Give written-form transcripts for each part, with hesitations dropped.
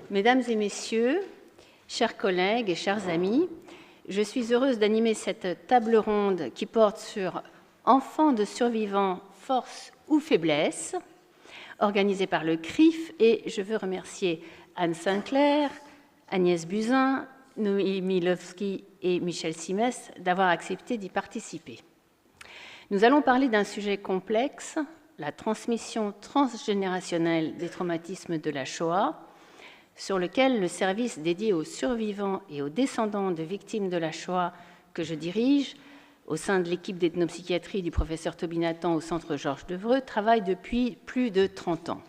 Mesdames et messieurs, chers collègues et chers amis, je suis heureuse d'animer cette table ronde qui porte sur enfants de survivants, force ou faiblesse, organisée par le CRIF, et je veux remercier Anne Sinclair, Agnès Buzyn, Noémie Lovski et Michel Simès d'avoir accepté d'y participer. Nous allons parler d'un sujet complexe, la transmission transgénérationnelle des traumatismes de la Shoah, sur lequel le service dédié aux survivants et aux descendants de victimes de la Shoah que je dirige, au sein de l'équipe d'ethnopsychiatrie du professeur Toby Nathan au Centre Georges Devreux, travaille depuis plus de 30 ans.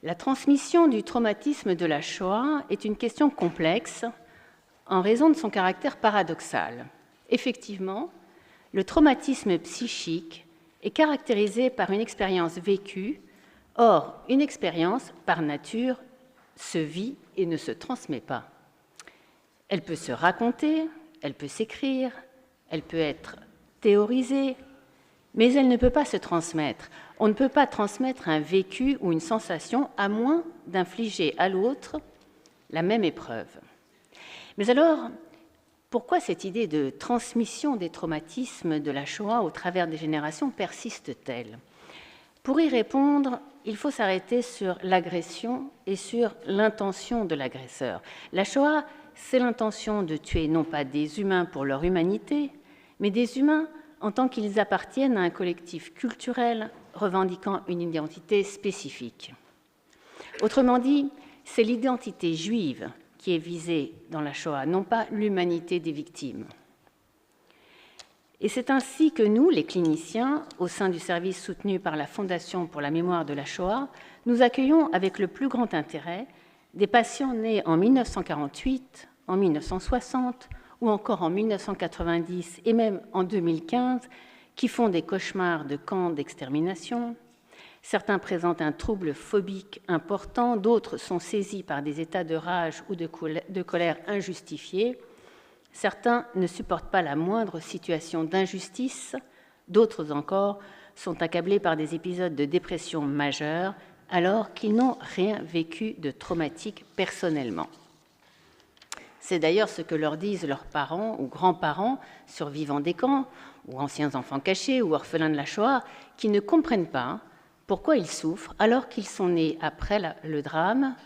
La transmission du traumatisme de la Shoah est une question complexe en raison de son caractère paradoxal. Effectivement, le traumatisme psychique est caractérisé par une expérience vécue. Or, une expérience, par nature, se vit et ne se transmet pas. Elle peut se raconter, elle peut s'écrire, elle peut être théorisée, mais elle ne peut pas se transmettre. On ne peut pas transmettre un vécu ou une sensation à moins d'infliger à l'autre la même épreuve. Mais alors, pourquoi cette idée de transmission des traumatismes de la Shoah au travers des générations persiste-t-elle ? Pour y répondre, il faut s'arrêter sur l'agression et sur l'intention de l'agresseur. La Shoah, c'est l'intention de tuer non pas des humains pour leur humanité, mais des humains en tant qu'ils appartiennent à un collectif culturel revendiquant une identité spécifique. Autrement dit, c'est l'identité juive qui est visée dans la Shoah, non pas l'humanité des victimes. Et c'est ainsi que nous, les cliniciens, au sein du service soutenu par la Fondation pour la mémoire de la Shoah, nous accueillons avec le plus grand intérêt des patients nés en 1948, en 1960 ou encore en 1990 et même en 2015 qui font des cauchemars de camps d'extermination. Certains présentent un trouble phobique important, d'autres sont saisis par des états de rage ou de colère injustifiés. Certains ne supportent pas la moindre situation d'injustice, d'autres encore sont accablés par des épisodes de dépression majeure alors qu'ils n'ont rien vécu de traumatique personnellement. C'est d'ailleurs ce que leur disent leurs parents ou grands-parents, survivants des camps, ou anciens enfants cachés ou orphelins de la Shoah, qui ne comprennent pas pourquoi ils souffrent alors qu'ils sont nés après le drame,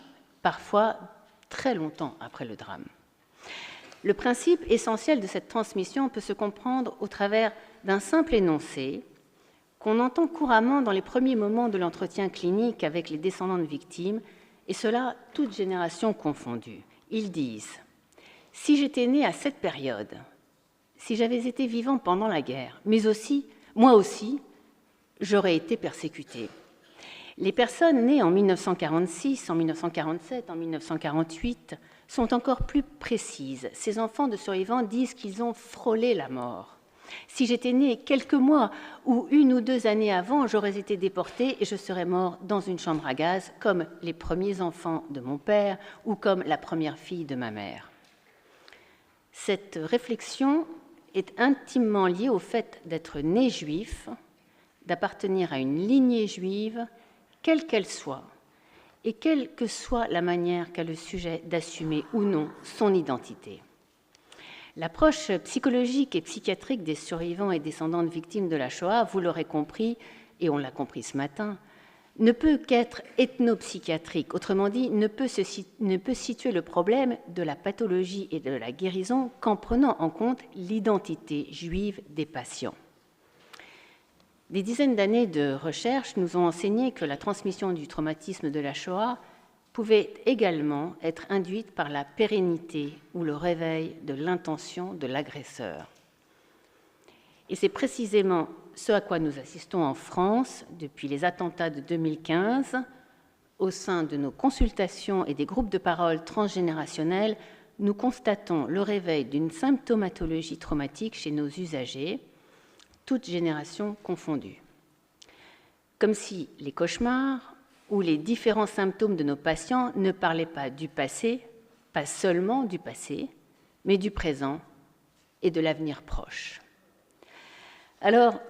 parfois très longtemps après le drame. Le principe essentiel de cette transmission peut se comprendre au travers d'un simple énoncé qu'on entend couramment dans les premiers moments de l'entretien clinique avec les descendants de victimes, et cela toute génération confondue. Ils disent « Si j'étais né à cette période, si j'avais été vivant pendant la guerre, mais aussi, moi aussi, j'aurais été persécuté. » Les personnes nées en 1946, en 1947, en 1948 sont encore plus précises. Ces enfants de survivants disent qu'ils ont frôlé la mort. Si j'étais né quelques mois ou 1 ou 2 années avant, j'aurais été déporté et je serais mort dans une chambre à gaz, comme les premiers enfants de mon père ou comme la première fille de ma mère. Cette réflexion est intimement liée au fait d'être né juif, d'appartenir à une lignée juive, quelle qu'elle soit, et quelle que soit la manière qu'a le sujet d'assumer ou non son identité. L'approche psychologique et psychiatrique des survivants et descendants de victimes de la Shoah, vous l'aurez compris, et on l'a compris ce matin, ne peut qu'être ethnopsychiatrique, autrement dit, ne peut situer le problème de la pathologie et de la guérison qu'en prenant en compte l'identité juive des patients. Des dizaines d'années de recherche nous ont enseigné que la transmission du traumatisme de la Shoah pouvait également être induite par la pérennité ou le réveil de l'intention de l'agresseur. Et c'est précisément ce à quoi nous assistons en France depuis les attentats de 2015. Au sein de nos consultations et des groupes de parole transgénérationnels, nous constatons le réveil d'une symptomatologie traumatique chez nos usagers, toutes générations confondues. Comme si les cauchemars ou les différents symptômes de nos patients ne parlaient pas du passé, pas seulement du passé, mais du présent et de l'avenir proche. Alors,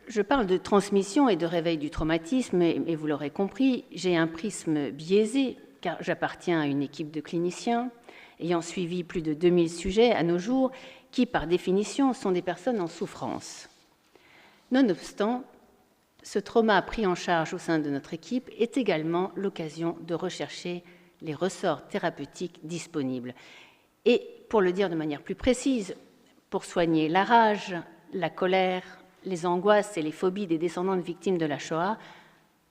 je parle de transmission et de réveil du traumatisme, et vous l'aurez compris, j'ai un prisme biaisé car j'appartiens à une équipe de cliniciens ayant suivi plus de 2000 sujets à nos jours, qui, par définition, sont des personnes en souffrance. Nonobstant, ce trauma pris en charge au sein de notre équipe est également l'occasion de rechercher les ressorts thérapeutiques disponibles. Et, pour le dire de manière plus précise, pour soigner la rage, la colère, les angoisses et les phobies des descendants de victimes de la Shoah,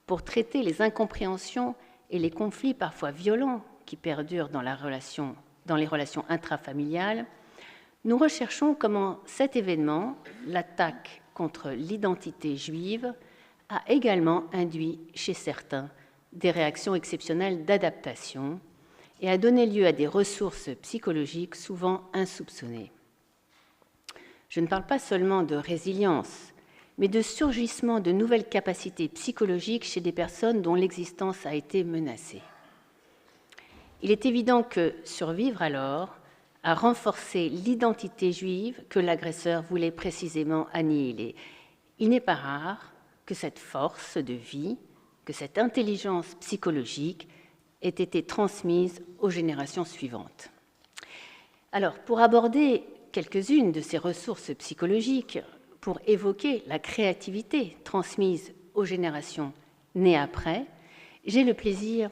pour traiter les incompréhensions et les conflits parfois violents qui perdurent dans les relations intrafamiliales, nous recherchons comment cet événement, l'attaque contre l'identité juive, a également induit chez certains des réactions exceptionnelles d'adaptation et a donné lieu à des ressources psychologiques souvent insoupçonnées. Je ne parle pas seulement de résilience, mais de surgissement de nouvelles capacités psychologiques chez des personnes dont l'existence a été menacée. Il est évident que survivre alors a renforcé l'identité juive que l'agresseur voulait précisément annihiler. Il n'est pas rare que cette force de vie, que cette intelligence psychologique ait été transmise aux générations suivantes. Alors, pour aborder quelques-unes de ces ressources psychologiques, pour évoquer la créativité transmise aux générations nées après, j'ai le plaisir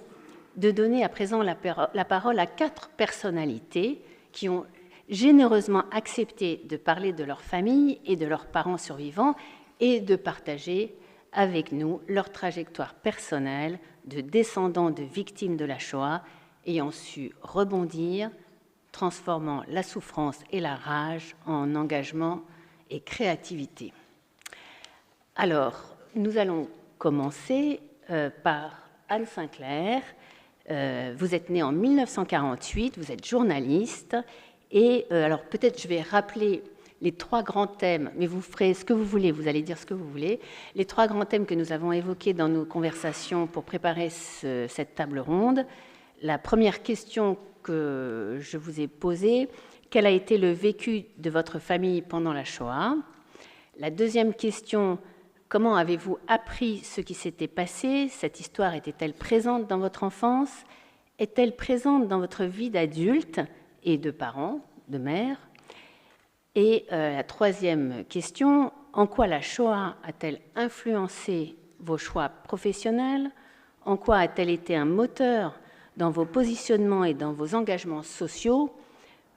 de donner à présent la parole à 4 personnalités qui ont généreusement accepté de parler de leur famille et de leurs parents survivants et de partager avec nous leur trajectoire personnelle de descendants de victimes de la Shoah ayant su rebondir, transformant la souffrance et la rage en engagement et créativité. Alors, nous allons commencer par Anne Sinclair. Vous êtes née en 1948, vous êtes journaliste, et alors peut-être je vais rappeler les 3 grands thèmes, mais vous ferez ce que vous voulez, vous allez dire ce que vous voulez, les 3 grands thèmes que nous avons évoqués dans nos conversations pour préparer cette table ronde. La première question que je vous ai posée, quel a été le vécu de votre famille pendant la Shoah? La deuxième question, comment avez-vous appris ce qui s'était passé? Cette histoire était-elle présente dans votre enfance? Est-elle présente dans votre vie d'adulte et de parents, de mère? Et la troisième question, en quoi la Shoah a-t-elle influencé vos choix professionnels? En quoi a-t-elle été un moteur dans vos positionnements et dans vos engagements sociaux,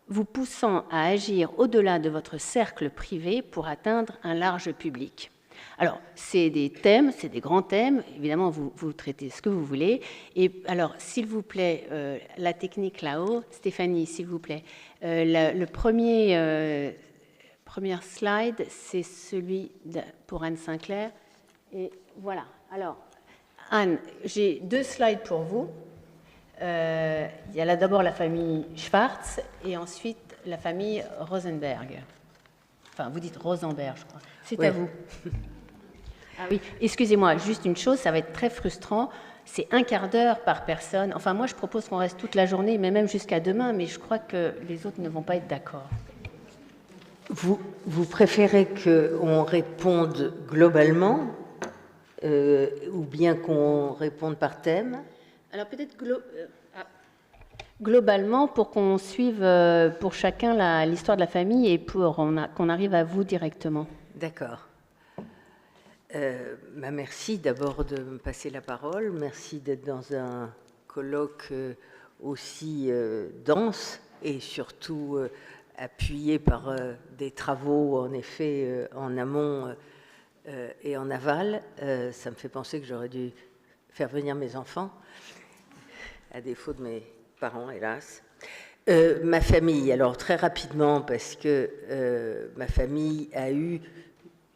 vous poussant à agir au-delà de votre cercle privé pour atteindre un large public? Alors, c'est des thèmes, c'est des grands thèmes. Évidemment, vous traitez ce que vous voulez. Et alors, s'il vous plaît, la technique là-haut, Stéphanie, s'il vous plaît. Le premier slide, c'est celui pour Anne Sinclair. Et voilà. Alors, Anne, j'ai 2 slides pour vous. Il y a là d'abord la famille Schwartz et ensuite la famille Rosenberg. Enfin, vous dites Rosenberg, je crois. C'est ouais. À vous. Ah oui, excusez-moi, juste une chose, ça va être très frustrant. C'est 1/4 d'heure par personne. Enfin, moi, je propose qu'on reste toute la journée, mais même jusqu'à demain, mais je crois que les autres ne vont pas être d'accord. Vous préférez qu'on réponde globalement ou bien qu'on réponde par thème? Alors, peut-être globalement, pour qu'on suive pour chacun l'histoire de la famille et pour qu'on arrive à vous directement. D'accord. Merci d'abord de me passer la parole. Merci d'être dans un colloque aussi dense et surtout appuyé par des travaux, en effet, en amont et en aval. Ça me fait penser que j'aurais dû faire venir mes enfants, à défaut de mes parents, hélas. Ma famille, alors très rapidement, parce que ma famille a eu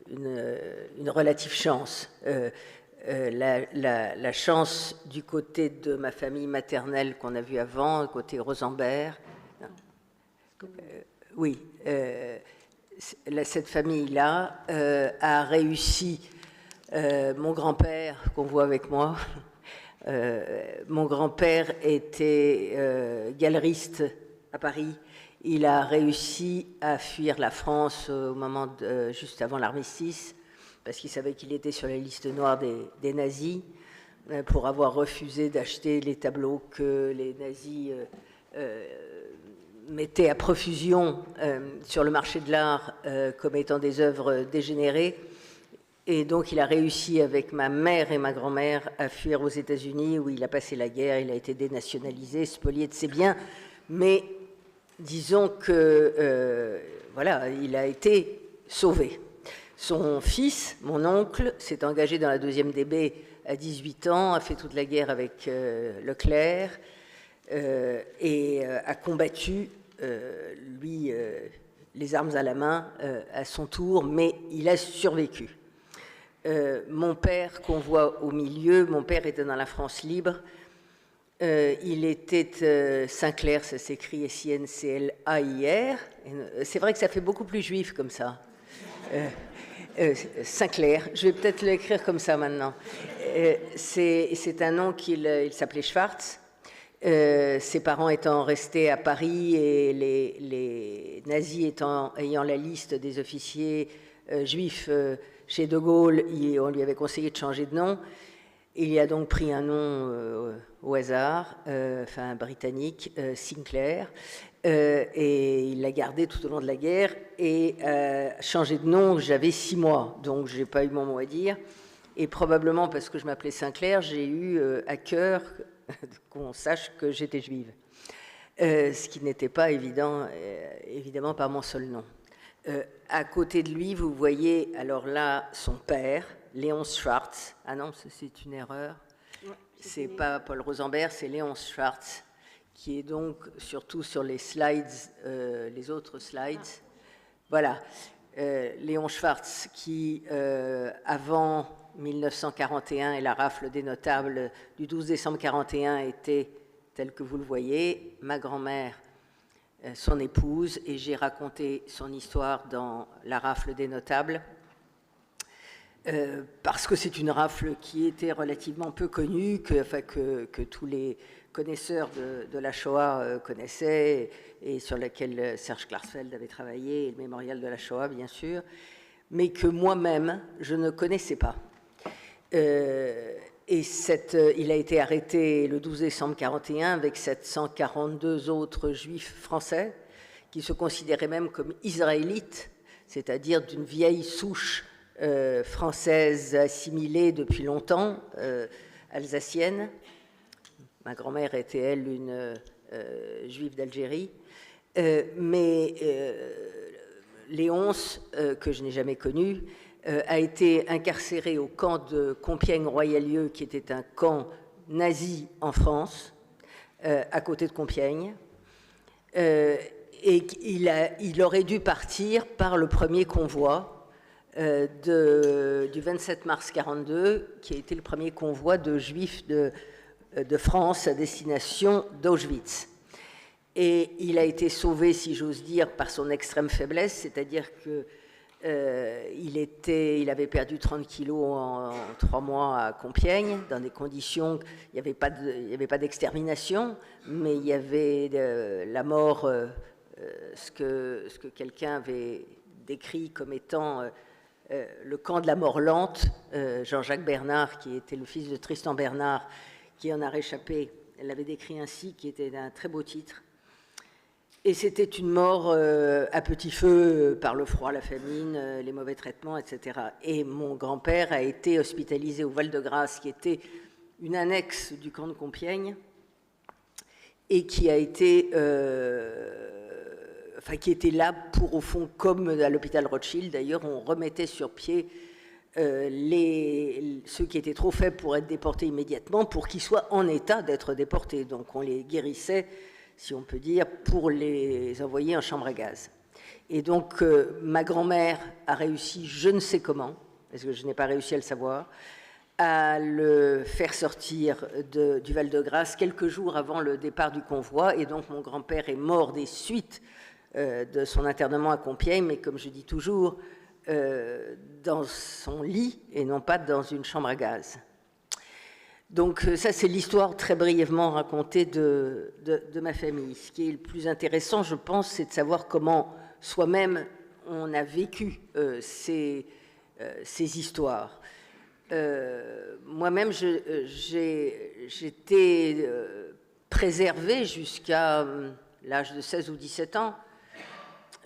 une relative chance. La chance du côté de ma famille maternelle qu'on a vu avant, côté Rosenberg. Oui, cette famille-là a réussi. Mon grand-père, qu'on voit avec moi, mon grand-père était galeriste à Paris. Il a réussi à fuir la France au moment juste avant l'armistice, parce qu'il savait qu'il était sur la liste noire des nazis. pour avoir refusé d'acheter les tableaux que les nazis mettaient à profusion sur le marché de l'art comme étant des œuvres dégénérées. Et donc il a réussi avec ma mère et ma grand-mère à fuir aux États-Unis où il a passé la guerre, il a été dénationalisé, spolié de ses biens, mais disons que voilà, il a été sauvé. Son fils, mon oncle, s'est engagé dans la 2e DB à 18 ans, a fait toute la guerre avec Leclerc et a combattu, lui, les armes à la main à son tour, mais il a survécu. Mon père, qu'on voit au milieu, mon père était dans la France libre. Il était Sinclair, ça s'écrit S-I-N-C-L-A-I-R. C'est vrai que ça fait beaucoup plus juif comme ça. Sinclair, je vais peut-être l'écrire comme ça maintenant. C'est un nom il s'appelait Schwartz. Ses parents étant restés à Paris et les nazis ayant la liste des officiers juifs chez De Gaulle, on lui avait conseillé de changer de nom. Il a donc pris un nom au hasard, enfin britannique, Sinclair, et il l'a gardé tout au long de la guerre et changé de nom, j'avais 6 mois, donc je n'ai pas eu mon mot à dire. Et probablement parce que je m'appelais Sinclair, j'ai eu à cœur qu'on sache que j'étais juive, ce qui n'était pas évident, évidemment par mon seul nom. À côté de lui, vous voyez alors là son père, Léonce Schwartz. Ah non, c'est une erreur. Ouais, c'est pas Paul Rosenberg, c'est Léonce Schwartz, qui est donc surtout sur les slides, les autres slides. Ah. Voilà, Léon Schwartz, qui avant 1941 et la rafle des notables du 12 décembre 1941 était, tel que vous le voyez, ma grand-mère, son épouse, et j'ai raconté son histoire dans la rafle des notables, parce que c'est une rafle qui était relativement peu connue, que tous les connaisseurs de la Shoah connaissaient, et sur laquelle Serge Klarsfeld avait travaillé, et le mémorial de la Shoah, bien sûr, mais que moi-même, je ne connaissais pas. Et il a été arrêté le 12 décembre 1941 avec 742 autres juifs français qui se considéraient même comme israélites, c'est-à-dire d'une vieille souche française assimilée depuis longtemps, alsacienne. Ma grand-mère était, elle, une juive d'Algérie. Mais Léonce, que je n'ai jamais connu, a été incarcéré au camp de Compiègne-Royalieu, qui était un camp nazi en France, à côté de Compiègne. Et il aurait dû partir par le premier convoi du 27 mars 1942, qui a été le premier convoi de juifs de France à destination d'Auschwitz. Et il a été sauvé, si j'ose dire, par son extrême faiblesse, c'est-à-dire que il avait perdu 30 kilos en 3 mois à Compiègne, dans des conditions, il n'y avait pas d'extermination, mais il y avait la mort, ce que quelqu'un avait décrit comme étant le camp de la mort lente. Jean-Jacques Bernard, qui était le fils de Tristan Bernard, qui en a réchappé, l'avait décrit ainsi, qui était un très beau titre. Et c'était une mort à petit feu par le froid, la famine, les mauvais traitements, etc. Et mon grand-père a été hospitalisé au Val-de-Grâce, qui était une annexe du camp de Compiègne, et qui a été, qui était là pour, au fond, comme à l'hôpital Rothschild, d'ailleurs, on remettait sur pied ceux qui étaient trop faibles pour être déportés immédiatement, pour qu'ils soient en état d'être déportés. Donc on les guérissait, si on peut dire, pour les envoyer en chambre à gaz. Et donc, ma grand-mère a réussi, je ne sais comment, parce que je n'ai pas réussi à le savoir, à le faire sortir du Val-de-Grâce quelques jours avant le départ du convoi. Et donc, mon grand-père est mort des suites de son internement à Compiègne, mais comme je dis toujours, dans son lit et non pas dans une chambre à gaz. Donc ça, c'est l'histoire très brièvement racontée de ma famille. Ce qui est le plus intéressant, je pense, c'est de savoir comment soi-même on a vécu ces histoires. moi-même, j'étais préservée jusqu'à l'âge de 16 ou 17 ans.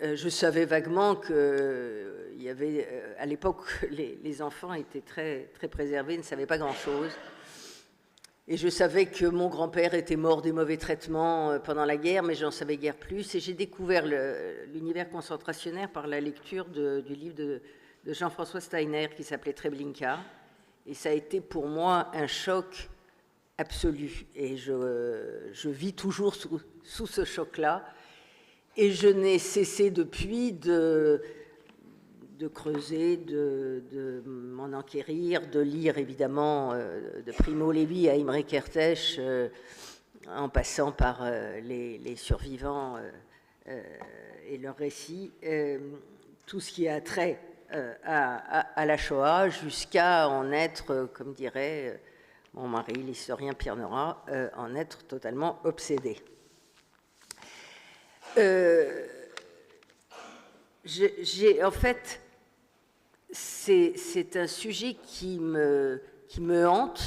Je savais vaguement qu'il y avait, à l'époque, les enfants étaient très, très préservés, ne savaient pas grand-chose. Et je savais que mon grand-père était mort des mauvais traitements pendant la guerre, mais j'en savais guère plus. Et j'ai découvert l'univers concentrationnaire par la lecture du livre de Jean-François Steiner qui s'appelait Treblinka. Et ça a été pour moi un choc absolu. Et je vis toujours sous ce choc-là. Et je n'ai cessé depuis de creuser, de m'en enquérir, de lire évidemment de Primo Levi à Imre Kertész, en passant par les survivants et leurs récits, tout ce qui a trait à la Shoah, jusqu'à en être, comme dirait mon mari, l'historien Pierre Nora, en être totalement obsédé. En fait, c'est un sujet qui me hante,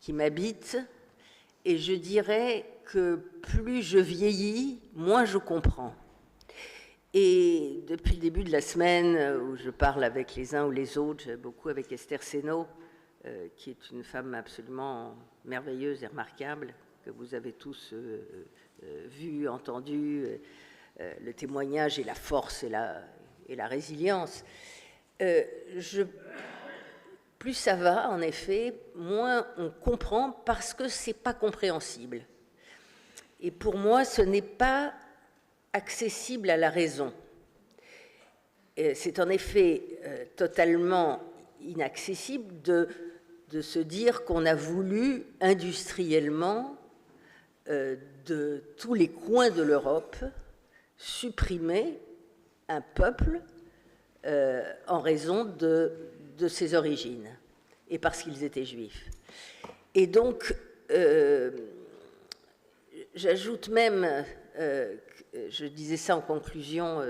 qui m'habite, et je dirais que plus je vieillis, moins je comprends. Et depuis le début de la semaine, où je parle avec les uns ou les autres, beaucoup avec Esther Seno, qui est une femme absolument merveilleuse et remarquable, que vous avez tous vu, entendu, le témoignage et la force et la résilience. Plus ça va, en effet, moins on comprend parce que c'est pas compréhensible. Et pour moi, ce n'est pas accessible à la raison. C'est en effet totalement inaccessible de se dire qu'on a voulu industriellement, de tous les coins de l'Europe, supprimer un peuple en raison de ses origines et parce qu'ils étaient juifs. Et donc, j'ajoute même, je disais ça en conclusion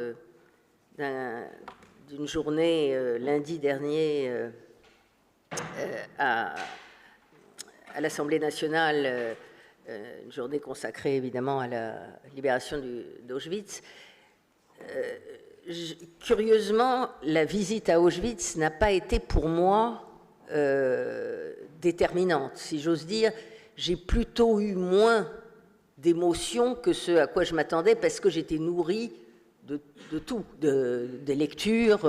d'une journée lundi dernier à l'Assemblée nationale, une journée consacrée évidemment à la libération d'Auschwitz. Curieusement, la visite à Auschwitz n'a pas été pour moi déterminante. Si j'ose dire, j'ai plutôt eu moins d'émotions que ce à quoi je m'attendais parce que j'étais nourrie de tout, des lectures,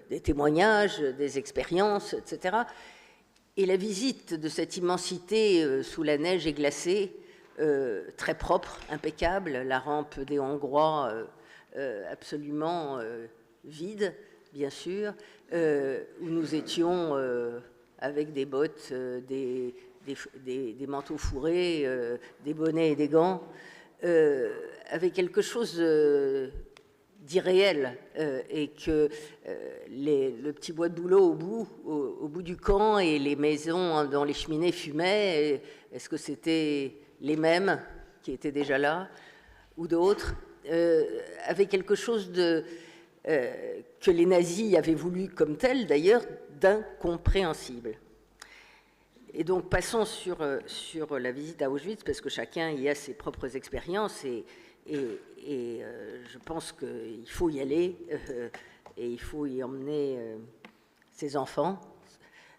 des témoignages, des expériences, etc. Et la visite de cette immensité sous la neige et glacée, très propre, impeccable, la rampe des Hongrois absolument vide, bien sûr, où nous étions avec des bottes, des manteaux fourrés, des bonnets et des gants, avec quelque chose d'irréel, et que le petit bois de bouleau au bout du camp et les maisons dont les cheminées fumaient, est-ce que c'était les mêmes qui étaient déjà là ou d'autres, avec quelque chose que les nazis avaient voulu comme tel d'ailleurs, d'incompréhensible. Et donc passons sur la visite à Auschwitz, parce que chacun y a ses propres expériences, et je pense qu'il faut y aller, et il faut y emmener ses enfants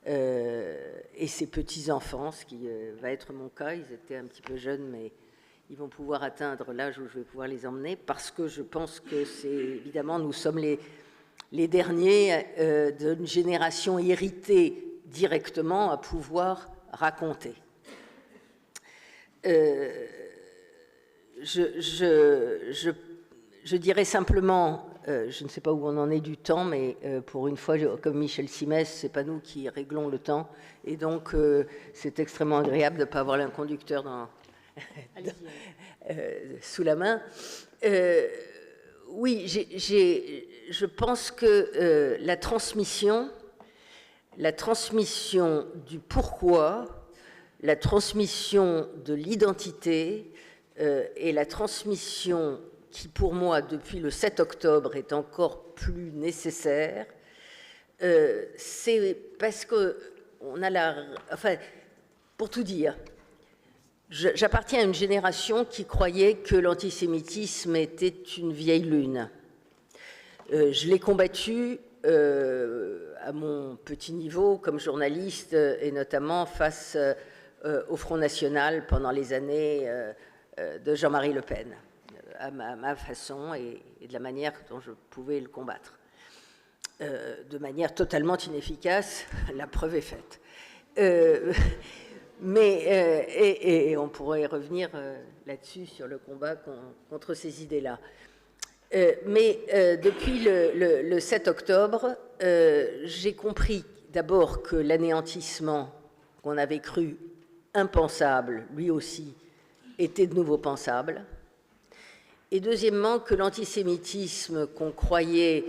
et ses petits-enfants, ce qui va être mon cas. Ils étaient un petit peu jeunes, mais ils vont pouvoir atteindre l'âge où je vais pouvoir les emmener, parce que je pense que c'est, évidemment, nous sommes les derniers d'une génération héritée directement à pouvoir raconter. Je dirais simplement, je ne sais pas où on en est du temps, mais pour une fois, comme Michel Simès, c'est pas nous qui réglons le temps, et donc c'est extrêmement agréable de ne pas avoir un conducteur sous la main. Oui, je pense que la transmission du pourquoi, la transmission de l'identité et la transmission qui, pour moi, depuis le 7 octobre, est encore plus nécessaire, c'est parce que on a enfin, pour tout dire, j'appartiens à une génération qui croyait que l'antisémitisme était une vieille lune. Je l'ai combattu à mon petit niveau comme journaliste et notamment face au Front National pendant les années de Jean-Marie Le Pen, à ma façon et de la manière dont je pouvais le combattre. De manière totalement inefficace, la preuve est faite. Et on pourrait revenir là-dessus sur le combat contre ces idées-là. Mais depuis le 7 octobre, j'ai compris d'abord que l'anéantissement qu'on avait cru impensable, lui aussi, était de nouveau pensable. Et deuxièmement, que l'antisémitisme qu'on croyait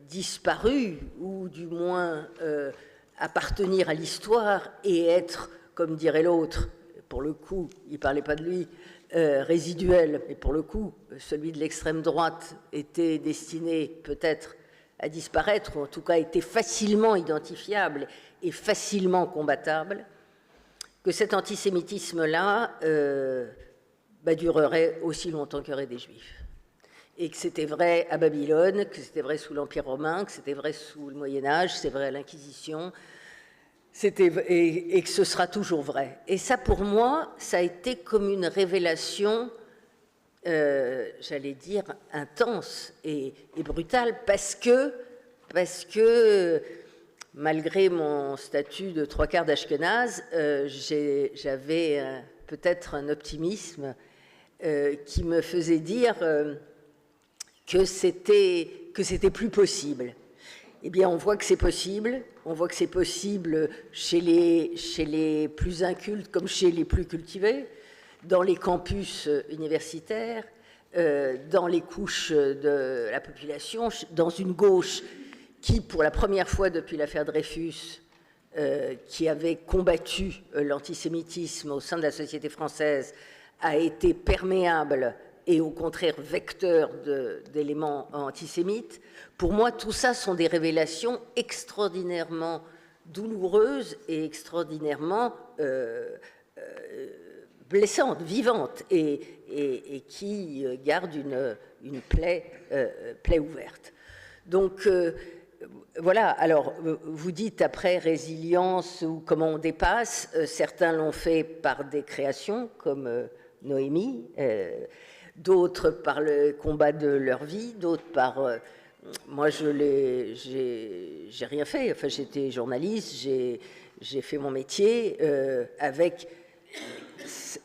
disparu, ou du moins appartenir à l'histoire et être, comme dirait l'autre, pour le coup, il ne parlait pas de lui, résiduel, mais pour le coup, celui de l'extrême droite était destiné peut-être à disparaître, ou en tout cas était facilement identifiable et facilement combattable, que cet antisémitisme-là durerait aussi longtemps qu'il y aurait des Juifs. Et que c'était vrai à Babylone, que c'était vrai sous l'Empire romain, que c'était vrai sous le Moyen-Âge, c'est vrai à l'Inquisition, et que ce sera toujours vrai. Et ça, pour moi, ça a été comme une révélation, j'allais dire, intense et brutale, parce que, malgré mon statut de 3/4 d'Ashkenaz, j'avais peut-être un optimisme qui me faisait dire que c'était plus possible. Eh bien, on voit que c'est possible. On voit que c'est possible chez les plus incultes comme chez les plus cultivés, dans les campus universitaires, dans les couches de la population, dans une gauche qui, pour la première fois depuis l'affaire Dreyfus, qui avait combattu l'antisémitisme au sein de la société française, a été perméable et au contraire vecteur d'éléments antisémites. Pour moi, tout ça sont des révélations extraordinairement douloureuses et extraordinairement blessantes, vivantes, et qui gardent une plaie ouverte. Donc, voilà, alors vous dites après résilience ou comment on dépasse, certains l'ont fait par des créations comme Noémie, d'autres par le combat de leur vie, d'autres par... moi, j'ai rien fait. Enfin, j'étais journaliste, j'ai fait mon métier avec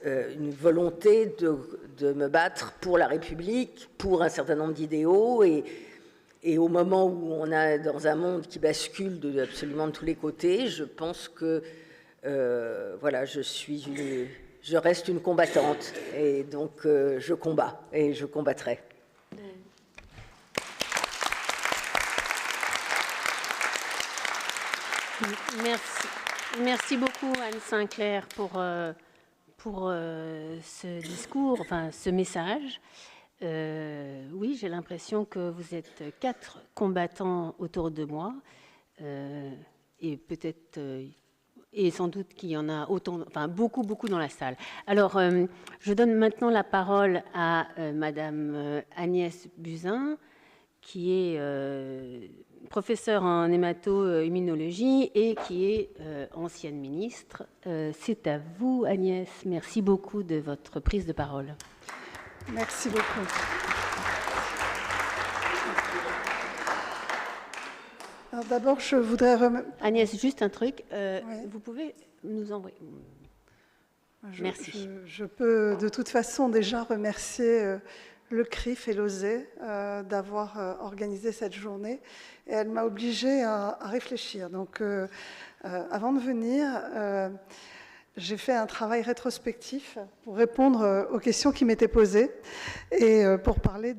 une volonté de me battre pour la République, pour un certain nombre d'idéaux, et au moment où on est dans un monde qui bascule absolument de tous les côtés, je pense que voilà, je reste une combattante, et donc je combats et je combattrai. Merci beaucoup Anne Sinclair pour ce discours, enfin ce message. Oui, j'ai l'impression que vous êtes 4 combattants autour de moi, et peut-être, et sans doute qu'il y en a autant, enfin beaucoup dans la salle. Alors, je donne maintenant la parole à Madame Agnès Buzyn, qui est professeure en hémato-immunologie et qui est ancienne ministre. C'est à vous, Agnès. Merci beaucoup de votre prise de parole. Merci beaucoup. Alors d'abord, je voudrais Agnès, juste un truc. Oui. Vous pouvez nous envoyer... Merci. Je peux de toute façon déjà remercier le CRIF et l'OSE d'avoir organisé cette journée. Et elle m'a obligée à réfléchir. Donc, avant de venir, j'ai fait un travail rétrospectif pour répondre aux questions qui m'étaient posées et pour parler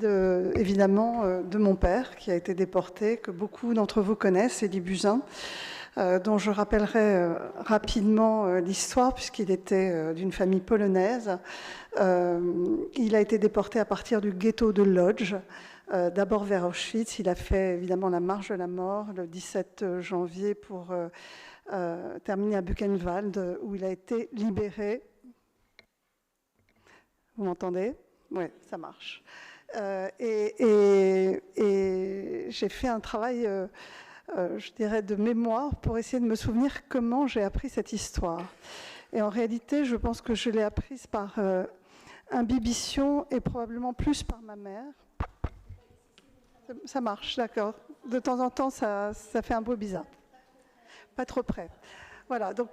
évidemment de mon père qui a été déporté, que beaucoup d'entre vous connaissent, Élie Buzyn, dont je rappellerai rapidement l'histoire puisqu'il était d'une famille polonaise. Il a été déporté à partir du ghetto de Lodz, d'abord vers Auschwitz. Il a fait évidemment la marche de la mort le 17 janvier pour terminé à Buchenwald, où il a été libéré. Vous m'entendez? Oui, ça marche. Et j'ai fait un travail, je dirais, de mémoire pour essayer de me souvenir comment j'ai appris cette histoire. Et en réalité, je pense que je l'ai apprise par imbibition et probablement plus par ma mère. Ça marche, d'accord. De temps en temps, ça fait un bruit bizarre. Pas trop près. Voilà, donc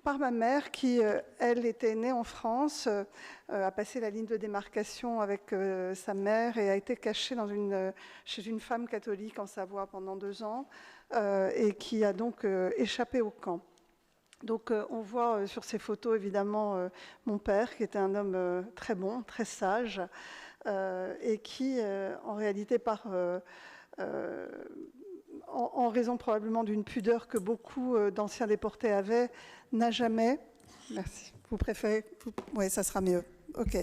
par ma mère qui, elle, était née en France, a passé la ligne de démarcation avec sa mère et a été cachée chez une femme catholique en Savoie pendant 2 ans et qui a donc échappé au camp. Donc on voit sur ces photos évidemment mon père qui était un homme très bon, très sage et qui en réalité en raison probablement d'une pudeur que beaucoup d'anciens déportés avaient, n'a jamais... Merci. Vous préférez... Oui, ça sera mieux. OK.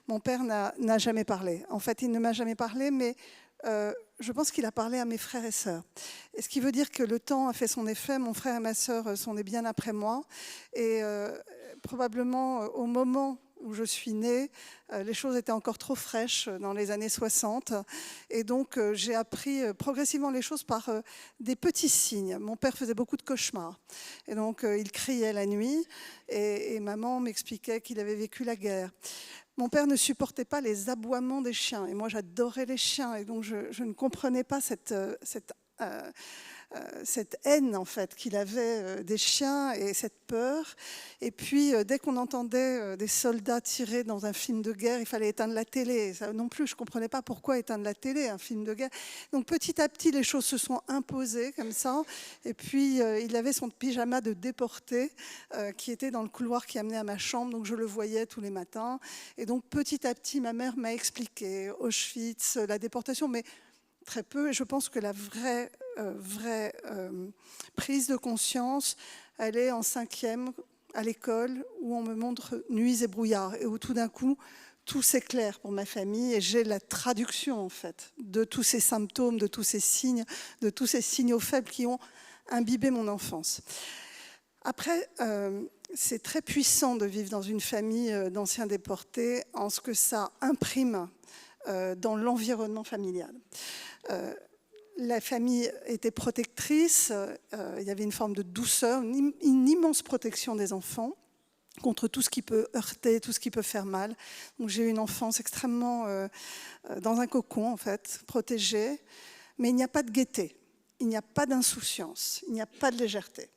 Mon père n'a jamais parlé. En fait, il ne m'a jamais parlé, mais je pense qu'il a parlé à mes frères et sœurs. Et ce qui veut dire que le temps a fait son effet. Mon frère et ma sœur sont nés bien après moi. Et probablement au moment où je suis née, les choses étaient encore trop fraîches dans les années 60. Et donc, j'ai appris progressivement les choses par des petits signes. Mon père faisait beaucoup de cauchemars. Et donc, il criait la nuit. Et maman m'expliquait qu'il avait vécu la guerre. Mon père ne supportait pas les aboiements des chiens. Et moi, j'adorais les chiens. Et donc, je ne comprenais pas cette haine en fait qu'il avait des chiens et cette peur. Et puis dès qu'on entendait des soldats tirer dans un film de guerre, il fallait éteindre la télé. Ça non plus, je ne comprenais pas pourquoi éteindre la télé, un film de guerre. Donc petit à petit, les choses se sont imposées comme ça. Et puis il avait son pyjama de déporté qui était dans le couloir qui amenait à ma chambre. Donc je le voyais tous les matins. Et donc petit à petit, ma mère m'a expliqué Auschwitz, la déportation, mais très peu. Et je pense que la vraie prise de conscience, elle est en 5e à l'école où on me montre Nuits et brouillards et où tout d'un coup tout s'éclaire pour ma famille et j'ai la traduction en fait de tous ces symptômes, de tous ces signes, de tous ces signaux faibles qui ont imbibé mon enfance. Après, c'est très puissant de vivre dans une famille d'anciens déportés en ce que ça imprime dans l'environnement familial. La famille était protectrice, il y avait une forme de douceur, une immense protection des enfants contre tout ce qui peut heurter, tout ce qui peut faire mal. Donc j'ai eu une enfance extrêmement dans un cocon en fait, protégée, mais il n'y a pas de gaieté, il n'y a pas d'insouciance, il n'y a pas de légèreté.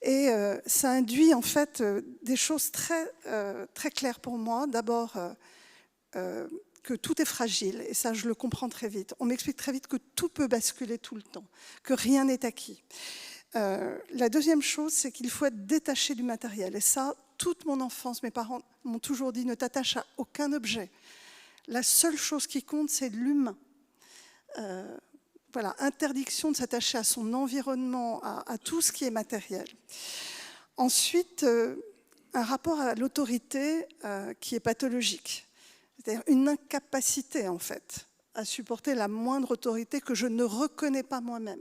Et ça induit en fait des choses très claires pour moi. D'abord, que tout est fragile, et ça je le comprends très vite. On m'explique très vite que tout peut basculer tout le temps, que rien n'est acquis. La deuxième chose, c'est qu'il faut être détaché du matériel. Et ça, toute mon enfance, mes parents m'ont toujours dit, ne t'attache à aucun objet. La seule chose qui compte, c'est l'humain. Voilà, interdiction de s'attacher à son environnement, à tout ce qui est matériel. Ensuite, un rapport à l'autorité qui est pathologique. C'est-à-dire une incapacité, en fait, à supporter la moindre autorité que je ne reconnais pas moi-même.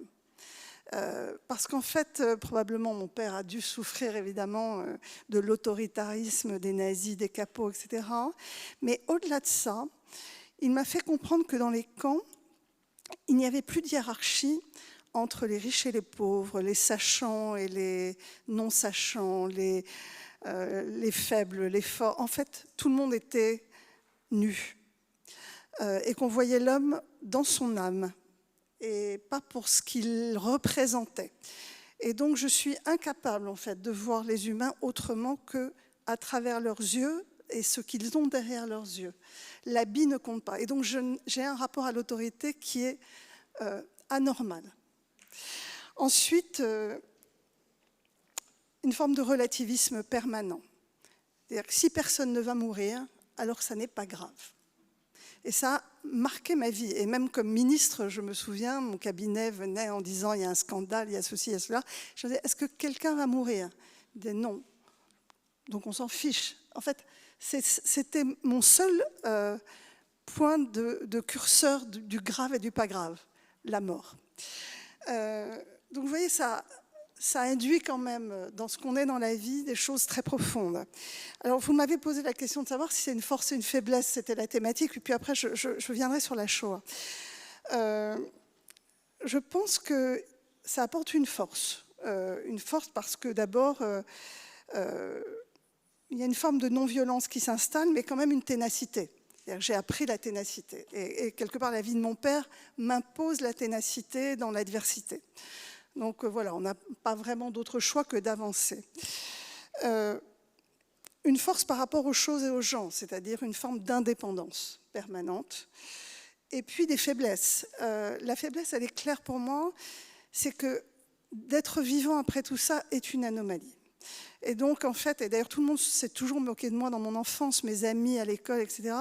Parce qu'en fait, probablement, mon père a dû souffrir, évidemment, de l'autoritarisme des nazis, des capots, etc. Mais au-delà de ça, il m'a fait comprendre que dans les camps, il n'y avait plus de hiérarchie entre les riches et les pauvres, les sachants et les non-sachants, les faibles, les forts. En fait, tout le monde était nu, et qu'on voyait l'homme dans son âme et pas pour ce qu'il représentait. Et donc je suis incapable en fait de voir les humains autrement qu'à travers leurs yeux et ce qu'ils ont derrière leurs yeux. L'habit ne compte pas. Et donc j'ai un rapport à l'autorité qui est anormal. Ensuite, une forme de relativisme permanent. C'est-à-dire que si personne ne va mourir, alors ça n'est pas grave. Et ça a marqué ma vie. Et même comme ministre, je me souviens, mon cabinet venait en disant « il y a un scandale, il y a ceci, il y a cela ». Je disais « est-ce que quelqu'un va mourir ?» Il disait « non ». Donc on s'en fiche. En fait, c'était mon seul point de curseur du grave et du pas grave, la mort. Donc vous voyez, ça ça induit quand même, dans ce qu'on est dans la vie, des choses très profondes. Alors, vous m'avez posé la question de savoir si c'est une force et une faiblesse, c'était la thématique, et puis après, je viendrai sur la Shoah. Je pense que ça apporte une force parce que d'abord, il y a une forme de non-violence qui s'installe, mais quand même une ténacité. J'ai appris la ténacité. Et quelque part, la vie de mon père m'impose la ténacité dans l'adversité. Donc voilà, on n'a pas vraiment d'autre choix que d'avancer. Une force par rapport aux choses et aux gens, c'est-à-dire une forme d'indépendance permanente. Et puis des faiblesses. La faiblesse, elle est claire pour moi, c'est que d'être vivant après tout ça est une anomalie. Et donc, en fait, et d'ailleurs tout le monde s'est toujours moqué de moi dans mon enfance, mes amis à l'école, etc.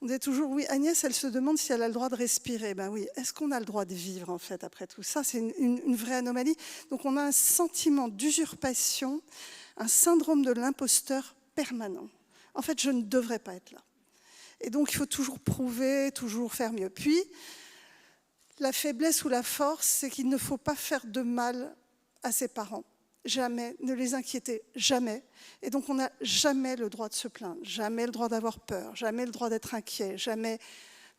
On disait toujours, oui, Agnès, elle se demande si elle a le droit de respirer. Ben oui, est-ce qu'on a le droit de vivre, en fait, après tout ça? C'est une vraie anomalie. Donc, on a un sentiment d'usurpation, un syndrome de l'imposteur permanent. En fait, je ne devrais pas être là. Et donc, il faut toujours prouver, toujours faire mieux. Puis, la faiblesse ou la force, c'est qu'il ne faut pas faire de mal à ses parents. Jamais, ne les inquiétez jamais. Et donc, on n'a jamais le droit de se plaindre, jamais le droit d'avoir peur, jamais le droit d'être inquiet, jamais.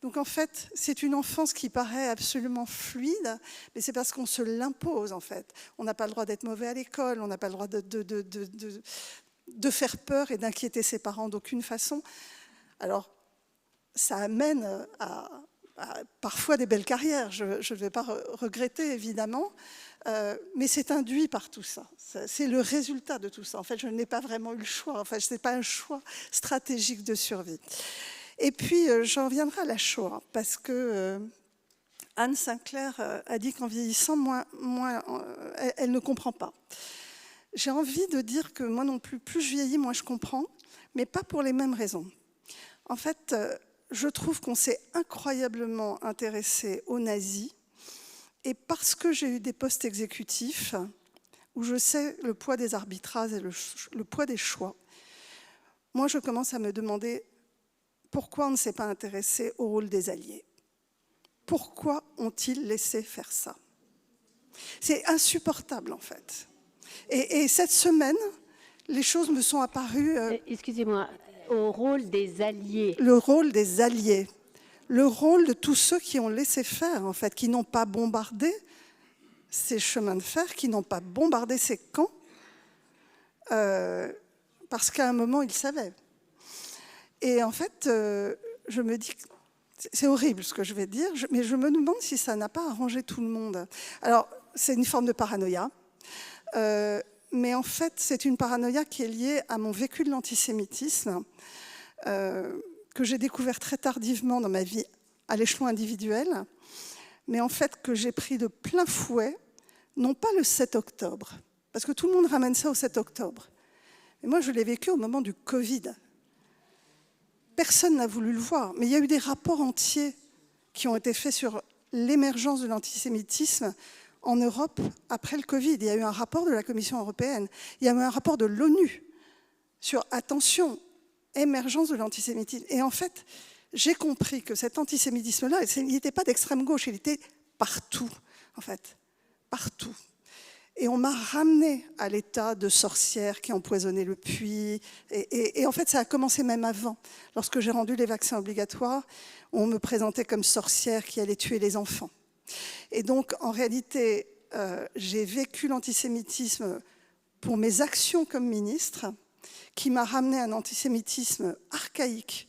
Donc, en fait, c'est une enfance qui paraît absolument fluide, mais c'est parce qu'on se l'impose, en fait. On n'a pas le droit d'être mauvais à l'école, on n'a pas le droit de faire peur et d'inquiéter ses parents d'aucune façon. Alors, ça amène à parfois des belles carrières, je ne vais pas regretter, évidemment, mais c'est induit par tout ça. C'est le résultat de tout ça. En fait, je n'ai pas vraiment eu le choix. En fait, ce n'est pas un choix stratégique de survie. Et puis, j'en reviendrai à la Shoah, parce que Anne Sinclair a dit qu'en vieillissant, elle ne comprend pas. J'ai envie de dire que moi non plus, plus je vieillis, moins je comprends, mais pas pour les mêmes raisons. En fait, je trouve qu'on s'est incroyablement intéressé aux nazis, et parce que j'ai eu des postes exécutifs où je sais le poids des arbitrages et le poids des choix, moi je commence à me demander pourquoi on ne s'est pas intéressé au rôle des alliés. Pourquoi ont-ils laissé faire ça? C'est insupportable en fait. Et cette semaine, les choses me sont apparues... Excusez-moi, au rôle des alliés. Le rôle des alliés. Le rôle de tous ceux qui ont laissé faire, en fait, qui n'ont pas bombardé ces chemins de fer, qui n'ont pas bombardé ces camps, parce qu'à un moment, ils savaient. Et en fait, je me dis, c'est horrible ce que je vais dire, mais je me demande si ça n'a pas arrangé tout le monde. Alors, c'est une forme de paranoïa, mais en fait, c'est une paranoïa qui est liée à mon vécu de l'antisémitisme, que j'ai découvert très tardivement dans ma vie à l'échelon individuel, mais en fait que j'ai pris de plein fouet, non pas le 7 octobre, parce que tout le monde ramène ça au 7 octobre, mais moi je l'ai vécu au moment du Covid. Personne n'a voulu le voir, mais il y a eu des rapports entiers qui ont été faits sur l'émergence de l'antisémitisme en Europe après le Covid. Il y a eu un rapport de la Commission européenne, il y a eu un rapport de l'ONU sur « attention ». Émergence de l'antisémitisme. Et en fait, j'ai compris que cet antisémitisme-là, il n'était pas d'extrême gauche, il était partout, en fait, partout. Et on m'a ramené à l'état de sorcière qui empoisonnait le puits. Et en fait, ça a commencé même avant. Lorsque j'ai rendu les vaccins obligatoires, on me présentait comme sorcière qui allait tuer les enfants. Et donc, en réalité, j'ai vécu l'antisémitisme pour mes actions comme ministre, qui m'a ramené à un antisémitisme archaïque,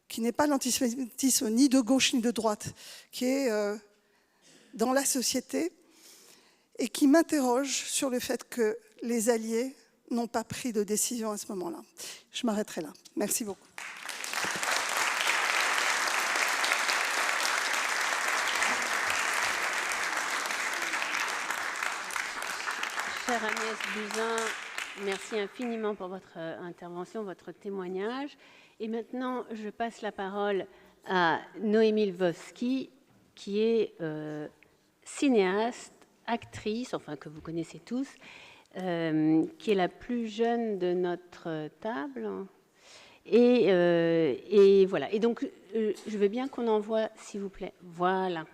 qui n'est pas l'antisémitisme ni de gauche ni de droite, qui est dans la société et qui m'interroge sur le fait que les alliés n'ont pas pris de décision à ce moment-là. Je m'arrêterai là. Merci beaucoup. Chère Agnès Buzyn, merci infiniment pour votre intervention, votre témoignage. Et maintenant, je passe la parole à Noémie Lvovsky, qui est cinéaste, actrice, enfin que vous connaissez tous, qui est la plus jeune de notre table. Et voilà. Et donc, je veux bien qu'on envoie, s'il vous plaît. Voilà.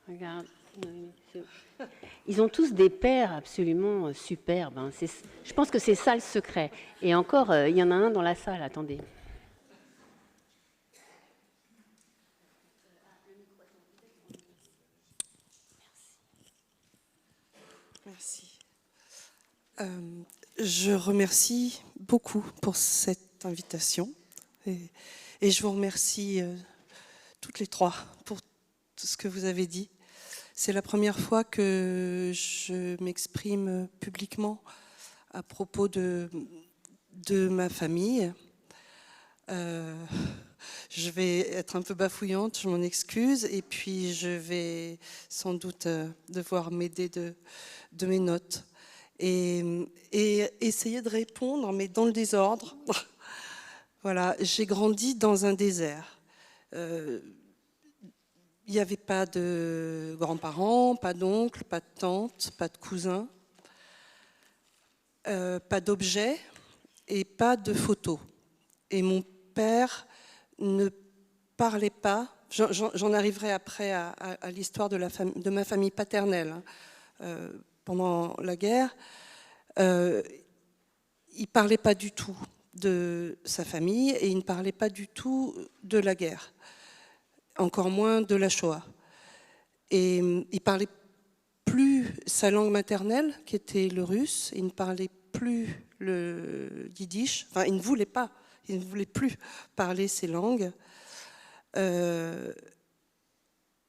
Regarde, Noémie. Ils ont tous des pères absolument superbes. Hein. Je pense que c'est ça le secret. Et encore, il y en a un dans la salle, attendez. Merci. Je remercie beaucoup pour cette invitation et je vous remercie toutes les trois pour tout ce que vous avez dit. C'est la première fois que je m'exprime publiquement à propos de ma famille. Je vais être un peu bafouillante, je m'en excuse, et puis je vais sans doute devoir m'aider de mes notes et essayer de répondre, mais dans le désordre. Voilà, j'ai grandi dans un désert. Il n'y avait pas de grands-parents, pas d'oncles, pas de tantes, pas de cousins, pas d'objets et pas de photos. Et mon père ne parlait pas, j'en arriverai après à l'histoire de ma famille paternelle. Pendant la guerre, il ne parlait pas du tout de sa famille et il ne parlait pas du tout de la guerre, encore moins de la Shoah. Et il ne parlait plus sa langue maternelle, qui était le russe, il ne parlait plus le yiddish, enfin il ne voulait pas, il ne voulait plus parler ces langues.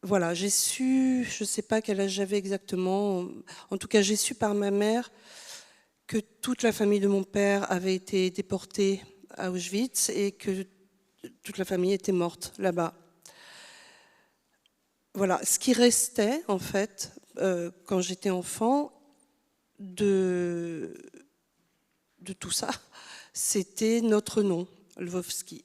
Voilà, j'ai su, je ne sais pas quel âge j'avais exactement, en tout cas j'ai su par ma mère que toute la famille de mon père avait été déportée à Auschwitz et que toute la famille était morte là-bas. Voilà, ce qui restait en fait, quand j'étais enfant, de tout ça, c'était notre nom, Lvovsky.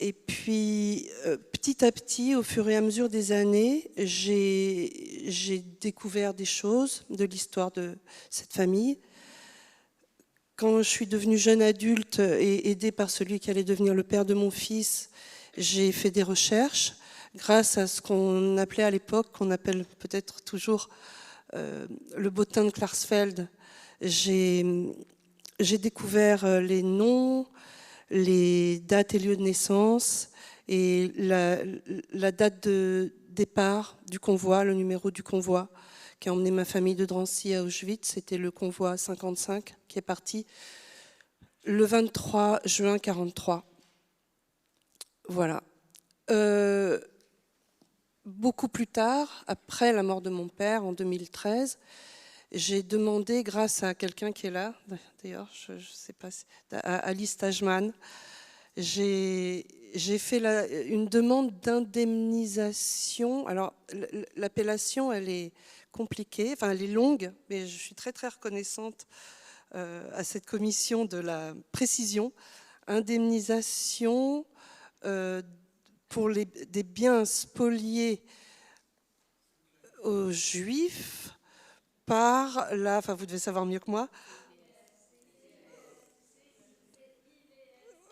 Et puis, petit à petit, au fur et à mesure des années, j'ai découvert des choses de l'histoire de cette famille. Quand je suis devenue jeune adulte et aidée par celui qui allait devenir le père de mon fils, j'ai fait des recherches grâce à ce qu'on appelait à l'époque, qu'on appelle peut-être toujours le bottin de Klarsfeld. J'ai découvert les noms, les dates et lieux de naissance et la date de départ du convoi, le numéro du convoi qui a emmené ma famille de Drancy à Auschwitz. C'était le convoi 55 qui est parti le 23 juin 1943. Voilà. Beaucoup plus tard, après la mort de mon père en 2013, j'ai demandé, grâce à quelqu'un qui est là, d'ailleurs, je ne sais pas, à Alice Tajman, j'ai fait une demande d'indemnisation. Alors, l'appellation, elle est compliquée, enfin, elle est longue, mais je suis très, très reconnaissante à cette commission de la précision. Indemnisation pour des biens spoliés aux Juifs par enfin vous devez savoir mieux que moi.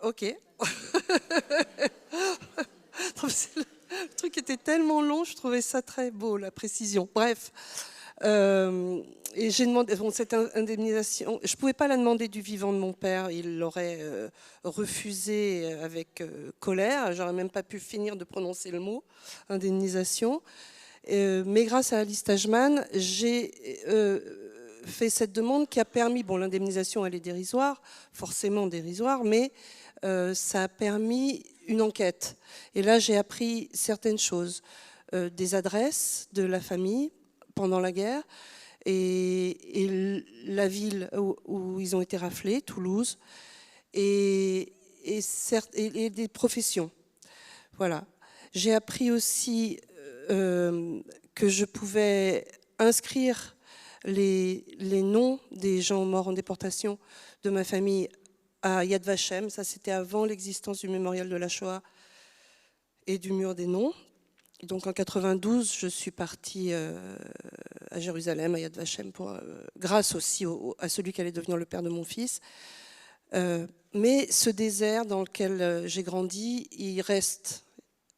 Ok. Le truc était tellement long, je trouvais ça très beau, la précision. Bref. Et j'ai demandé, bon, cette indemnisation, je ne pouvais pas la demander du vivant de mon père, il l'aurait refusé avec colère, j'aurais même pas pu finir de prononcer le mot, indemnisation. Mais grâce à Alice Tajman, j'ai fait cette demande qui a permis, bon, l'indemnisation elle est dérisoire, forcément dérisoire, mais ça a permis une enquête. Et là, j'ai appris certaines choses, des adresses de la famille pendant la guerre, et la ville où ils ont été raflés, Toulouse, et des professions. Voilà. J'ai appris aussi que je pouvais inscrire les noms des gens morts en déportation de ma famille à Yad Vashem. Ça, c'était avant l'existence du mémorial de la Shoah et du mur des noms. Donc en 92, je suis partie à Jérusalem, à Yad Vashem, grâce aussi à celui qui allait devenir le père de mon fils. Mais ce désert dans lequel j'ai grandi, il reste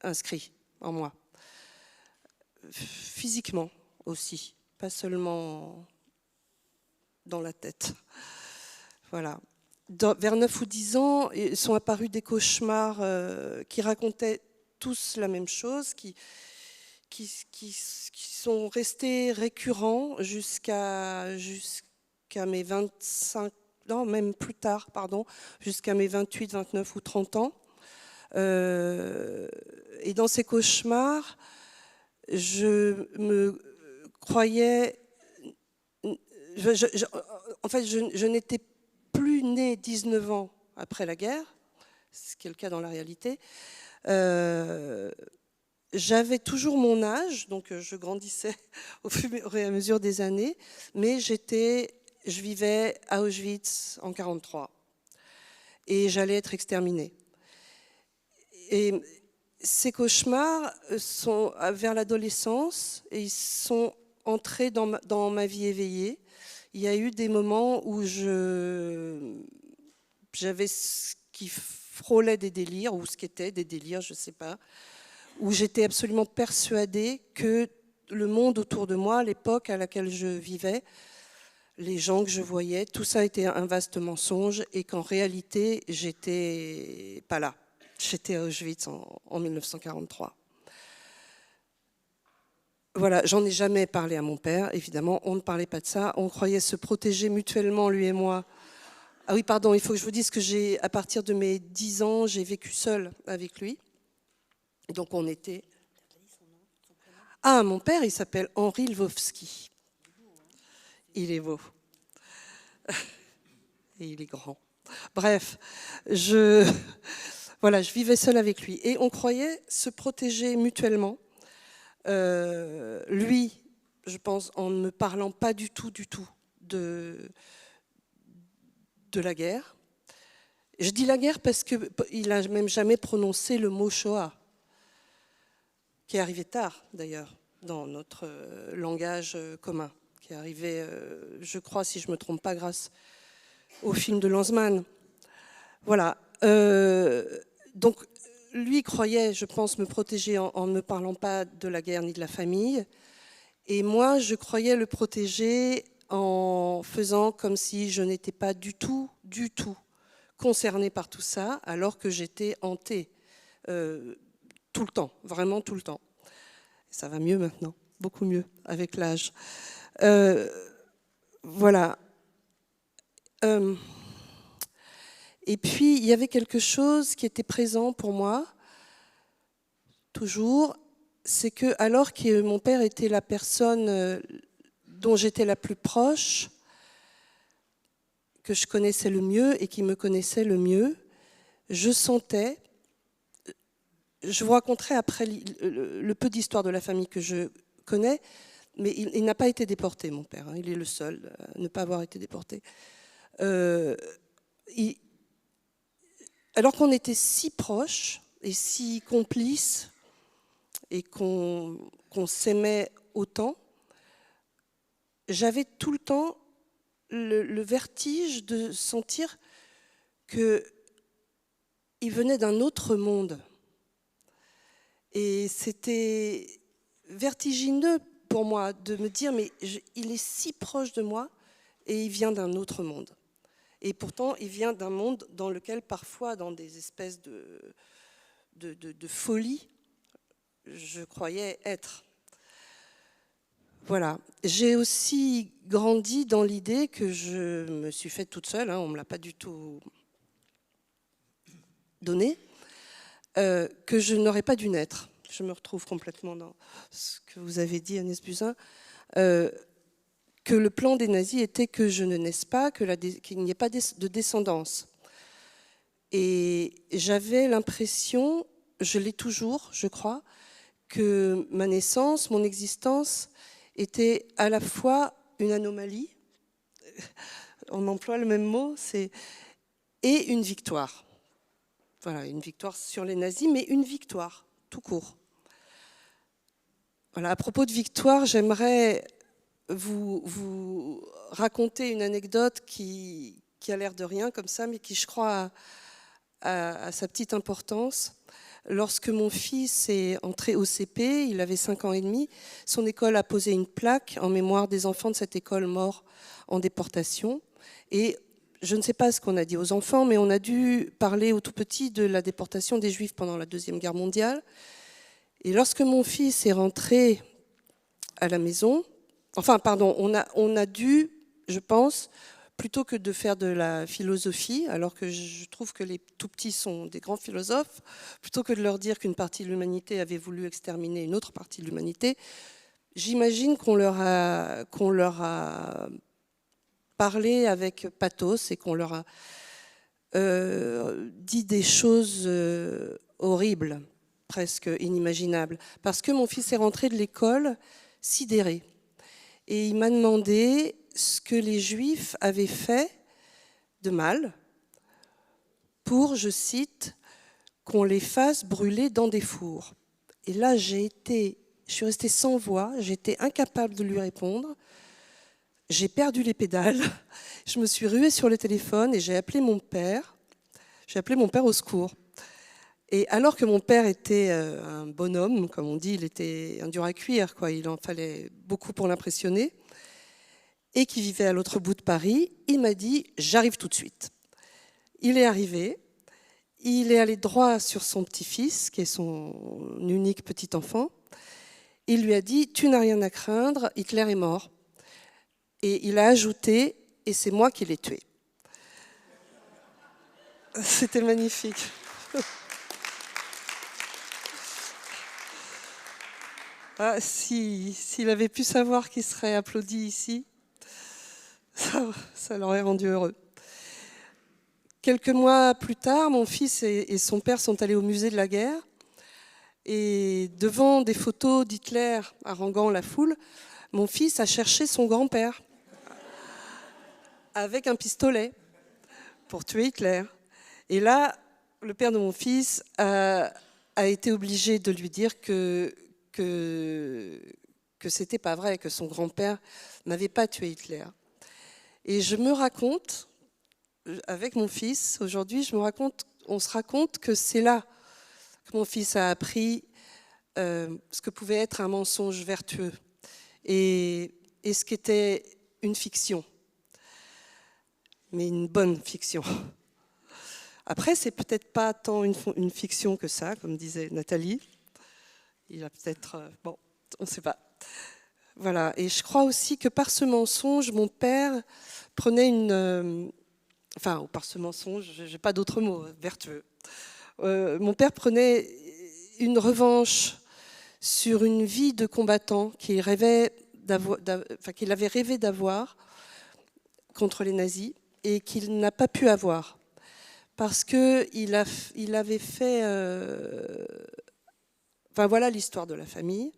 inscrit en moi, physiquement. aussi, pas seulement dans la tête. Voilà. Vers 9 ou 10 ans, sont apparus des cauchemars qui racontaient tous la même chose, qui sont restés récurrents jusqu'à mes 25, non, même plus tard, pardon, jusqu'à mes 28, 29 ou 30 ans. Et dans ces cauchemars, je me croyais... en fait, je n'étais plus née 19 ans après la guerre, ce qui est le cas dans la réalité. J'avais toujours mon âge, donc je grandissais au fur et à mesure des années, mais je vivais à Auschwitz en 1943 et j'allais être exterminée. Et ces cauchemars sont vers l'adolescence et ils sont entrés dans ma vie éveillée. Il y a eu des moments où j'avais ce qui frôlait des délires, ou ce qui était des délires, je ne sais pas, où j'étais absolument persuadée que le monde autour de moi, l'époque à laquelle je vivais, les gens que je voyais, tout ça était un vaste mensonge et qu'en réalité, j'étais pas là. J'étais à Auschwitz en 1943. Voilà, j'en ai jamais parlé à mon père, évidemment, on ne parlait pas de ça, on croyait se protéger mutuellement, lui et moi. Ah oui, pardon, il faut que je vous dise que à partir de mes 10 ans, j'ai vécu seule avec lui. Donc on était... Ah, mon père, il s'appelle Henri Lvovsky. Il est beau. Et il est grand. Bref, voilà, je vivais seule avec lui. Et on croyait se protéger mutuellement. Lui, je pense, en ne me parlant pas du tout de la guerre. Je dis la guerre parce qu'il n'a même jamais prononcé le mot Shoah, qui est arrivé tard, d'ailleurs, dans notre langage commun, qui est arrivé, je crois, si je ne me trompe pas, grâce au film de Lanzmann. Voilà. Donc, lui croyait, je pense, me protéger en ne me parlant pas de la guerre ni de la famille. Et moi, je croyais le protéger en faisant comme si je n'étais pas du tout concernée par tout ça, alors que j'étais hantée tout le temps, vraiment tout le temps. Ça va mieux maintenant, beaucoup mieux avec l'âge. Voilà. Et puis, il y avait quelque chose qui était présent pour moi, toujours, c'est que alors que mon père était la personne dont j'étais la plus proche, que je connaissais le mieux et qui me connaissait le mieux, je sentais, je vous raconterai après le peu d'histoire de la famille que je connais, mais il n'a pas été déporté, mon père, hein, il est le seul à ne pas avoir été déporté. Alors qu'on était si proches et si complices et qu'on s'aimait autant, j'avais tout le temps le vertige de sentir qu'il venait d'un autre monde. Et c'était vertigineux pour moi de me dire, mais il est si proche de moi et il vient d'un autre monde. Et pourtant, il vient d'un monde dans lequel parfois, dans des espèces de folie, je croyais être. Voilà. J'ai aussi grandi dans l'idée que je me suis faite toute seule, hein, on ne me l'a pas du tout donné, que je n'aurais pas dû naître. Je me retrouve complètement dans ce que vous avez dit, Agnès Buzyn, que le plan des nazis était que je ne naisse pas, qu'il n'y ait pas de descendance. Et j'avais l'impression, je l'ai toujours, je crois, que ma naissance, mon existence, était à la fois une anomalie, on emploie le même mot, et une victoire. Voilà, une victoire sur les nazis, mais une victoire, tout court. Voilà, à propos de victoire, j'aimerais vous raconter une anecdote qui a l'air de rien comme ça, mais qui, je crois, a sa petite importance. Lorsque mon fils est entré au CP, il avait 5 ans et demi, son école a posé une plaque en mémoire des enfants de cette école morts en déportation. Et je ne sais pas ce qu'on a dit aux enfants, mais on a dû parler aux tout petits de la déportation des Juifs pendant la Deuxième Guerre mondiale. Et lorsque mon fils est rentré à la maison, on a dû, je pense, plutôt que de faire de la philosophie, alors que je trouve que les tout-petits sont des grands philosophes, plutôt que de leur dire qu'une partie de l'humanité avait voulu exterminer une autre partie de l'humanité, j'imagine qu'on leur a parlé avec pathos et qu'on leur a dit des choses horribles, presque inimaginables. Parce que mon fils est rentré de l'école sidéré. Et il m'a demandé ce que les Juifs avaient fait de mal pour, je cite, qu'on les fasse brûler dans des fours. Et là, je suis restée sans voix, j'étais incapable de lui répondre. J'ai perdu les pédales, je me suis ruée sur le téléphone et j'ai appelé mon père. J'ai appelé mon père au secours. Et alors que mon père était un bonhomme, comme on dit, il était un dur à cuire, quoi. Il en fallait beaucoup pour l'impressionner, et qui vivait à l'autre bout de Paris, il m'a dit « j'arrive tout de suite ». Il est arrivé, il est allé droit sur son petit-fils, qui est son unique petit enfant. Il lui a dit « tu n'as rien à craindre, Hitler est mort ». Et il a ajouté « et c'est moi qui l'ai tué ». C'était magnifique. Ah, s'il avait pu savoir qu'il serait applaudi ici, ça l'aurait rendu heureux. Quelques mois plus tard, mon fils et son père sont allés au musée de la guerre. Et devant des photos d'Hitler haranguant la foule, mon fils a cherché son grand-père avec un pistolet pour tuer Hitler. Et là, le père de mon fils a été obligé de lui dire que c'était pas vrai, que son grand-père n'avait pas tué Hitler. Et je me raconte, avec mon fils, aujourd'hui, on se raconte que c'est là que mon fils a appris ce que pouvait être un mensonge vertueux et ce qu'était une fiction, mais une bonne fiction. Après, c'est peut-être pas tant une fiction que ça, comme disait Nathalie. Il a peut-être... bon, on ne sait pas. Voilà. Et je crois aussi que par ce mensonge, mon père prenait une... enfin, par ce mensonge, je n'ai pas d'autre mot, vertueux. Mon père prenait une revanche sur une vie de combattant qu'il avait rêvé d'avoir contre les nazis et qu'il n'a pas pu avoir. Parce qu'il avait fait... Enfin, voilà l'histoire de la famille.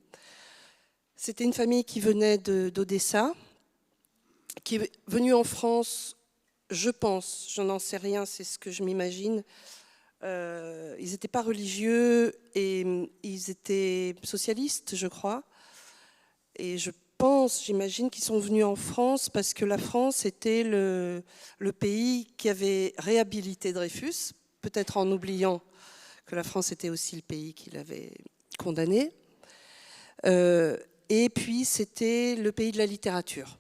C'était une famille qui venait d'Odessa, qui est venue en France, je pense, je n'en sais rien, c'est ce que je m'imagine. Ils n'étaient pas religieux et ils étaient socialistes, je crois. Et j'imagine qu'ils sont venus en France parce que la France était le pays qui avait réhabilité Dreyfus, peut-être en oubliant que la France était aussi le pays qui l'avait condamné. Et puis, c'était le pays de la littérature.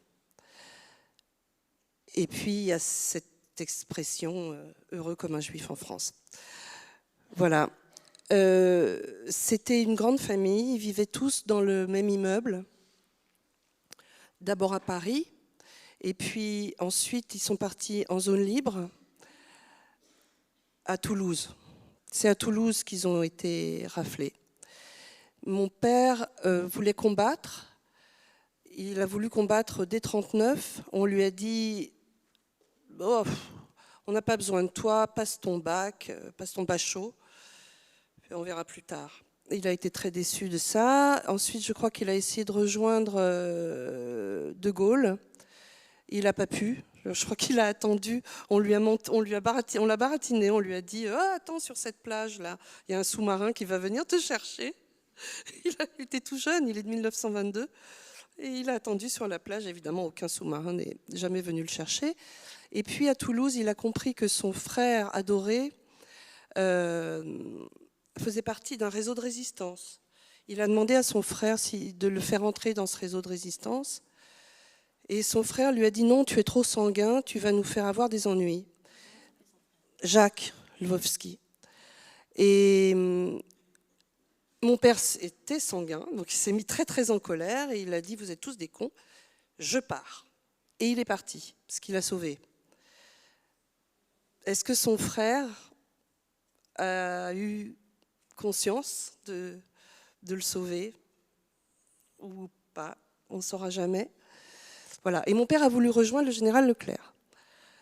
Et puis, il y a cette expression « heureux comme un juif en France ». Voilà. C'était une grande famille, ils vivaient tous dans le même immeuble. D'abord à Paris, et puis ensuite, ils sont partis en zone libre à Toulouse. C'est à Toulouse qu'ils ont été raflés. Mon père voulait combattre. Il a voulu combattre dès 1939. On lui a dit oh, on n'a pas besoin de toi, passe ton bac, passe ton bachot, puis on verra plus tard. Il a été très déçu de ça. Ensuite, je crois qu'il a essayé de rejoindre De Gaulle. Il n'a pas pu. Je crois qu'il a attendu. On l'a baratiné. On lui a dit oh, attends, sur cette plage-là, il y a un sous-marin qui va venir te chercher. Il était tout jeune, il est de 1922. Et il a attendu sur la plage. Évidemment, aucun sous-marin n'est jamais venu le chercher. Et puis, à Toulouse, il a compris que son frère adoré faisait partie d'un réseau de résistance. Il a demandé à son frère de le faire entrer dans ce réseau de résistance. Et son frère lui a dit « Non, tu es trop sanguin, tu vas nous faire avoir des ennuis. » Jacques Lvovsky. Et mon père était sanguin, donc il s'est mis très très en colère et il a dit « Vous êtes tous des cons, je pars. » Et il est parti, ce qui l'a sauvé. Est-ce que son frère a eu conscience de le sauver ou pas? On ne saura jamais. Voilà. Et mon père a voulu rejoindre le général Leclerc.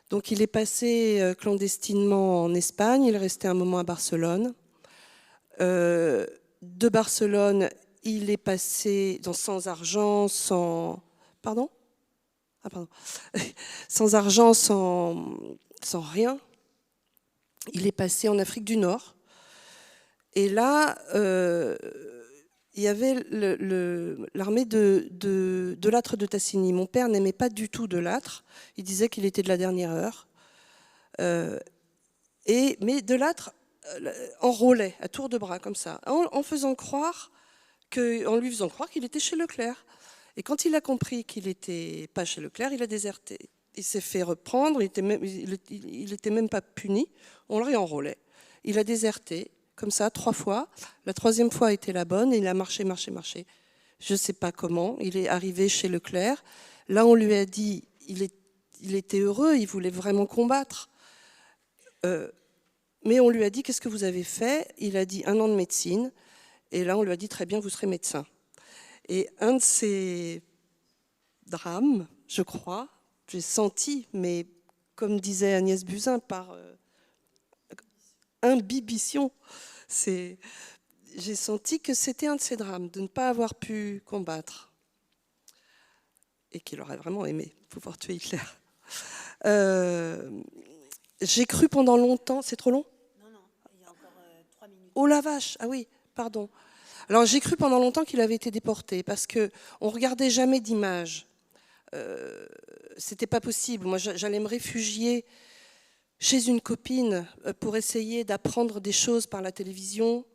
Donc il est passé clandestinement en Espagne, il est resté un moment à Barcelone. De Barcelone, il est passé sans argent, sans... Pardon ? Ah, pardon. Sans argent, sans rien. Il est passé en Afrique du Nord. Et là, il y avait l'armée de Lattre de Tassigny. Mon père n'aimait pas du tout de Lattre. Il disait qu'il était de la dernière heure. Mais de Lattre enrôlait à tour de bras, comme ça, en lui faisant croire qu'il était chez Leclerc. Et quand il a compris qu'il n'était pas chez Leclerc, il a déserté. Il s'est fait reprendre, il n'était même pas puni, on le réenrôlait. Il a déserté, comme ça, 3 fois. La 3e fois a été la bonne, et il a marché. Je ne sais pas comment, il est arrivé chez Leclerc. Là, on lui a dit, il était heureux, il voulait vraiment combattre. Mais on lui a dit, qu'est-ce que vous avez fait? Il a dit 1 an de médecine. Et là, on lui a dit, très bien, vous serez médecin. Et un de ces drames, je crois, j'ai senti, mais comme disait Agnès Buzyn, par imbibition, j'ai senti que c'était un de ces drames, de ne pas avoir pu combattre. Et qu'il aurait vraiment aimé pouvoir tuer Hitler. J'ai cru pendant longtemps... C'est trop long? Non, il y a encore 3 minutes. Oh la vache! Ah oui, pardon. Alors j'ai cru pendant longtemps qu'il avait été déporté parce qu'on ne regardait jamais d'images. C'était pas possible. Moi, j'allais me réfugier chez une copine pour essayer d'apprendre des choses par la télévision.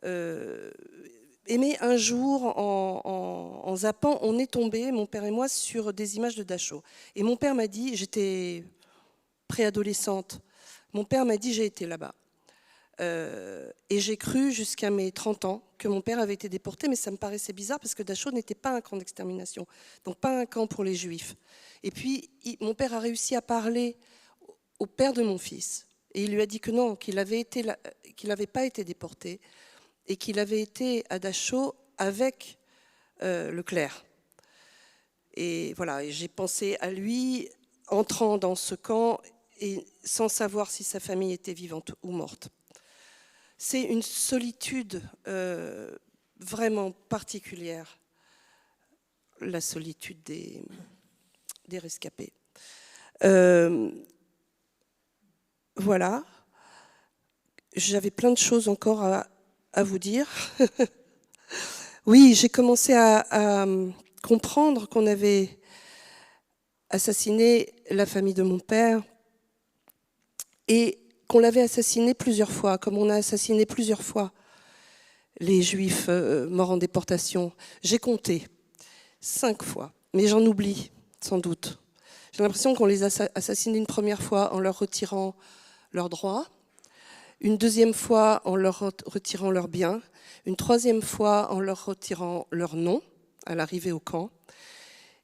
Mais un jour, en zappant, on est tombé, mon père et moi, sur des images de Dachau. Et mon père m'a dit, j'étais préadolescente, mon père m'a dit, j'ai été là-bas. Et j'ai cru jusqu'à mes 30 ans que mon père avait été déporté, mais ça me paraissait bizarre parce que Dachau n'était pas un camp d'extermination, donc pas un camp pour les Juifs. Et puis, mon père a réussi à parler au père de mon fils. Et il lui a dit que non, qu'il n'avait pas été déporté et qu'il avait été à Dachau avec Leclerc. Et voilà, et j'ai pensé à lui entrant dans ce camp et sans savoir si sa famille était vivante ou morte. C'est une solitude vraiment particulière, la solitude des rescapés. Voilà. J'avais plein de choses encore à vous dire. Oui, j'ai commencé à comprendre qu'on avait assassiné la famille de mon père et qu'on l'avait assassiné plusieurs fois, comme on a assassiné plusieurs fois les Juifs morts en déportation. J'ai compté 5 fois, mais j'en oublie sans doute. J'ai l'impression qu'on les a assassinés une première fois en leur retirant leurs droits, une deuxième fois en leur retirant leurs biens, une troisième fois en leur retirant leur nom à l'arrivée au camp,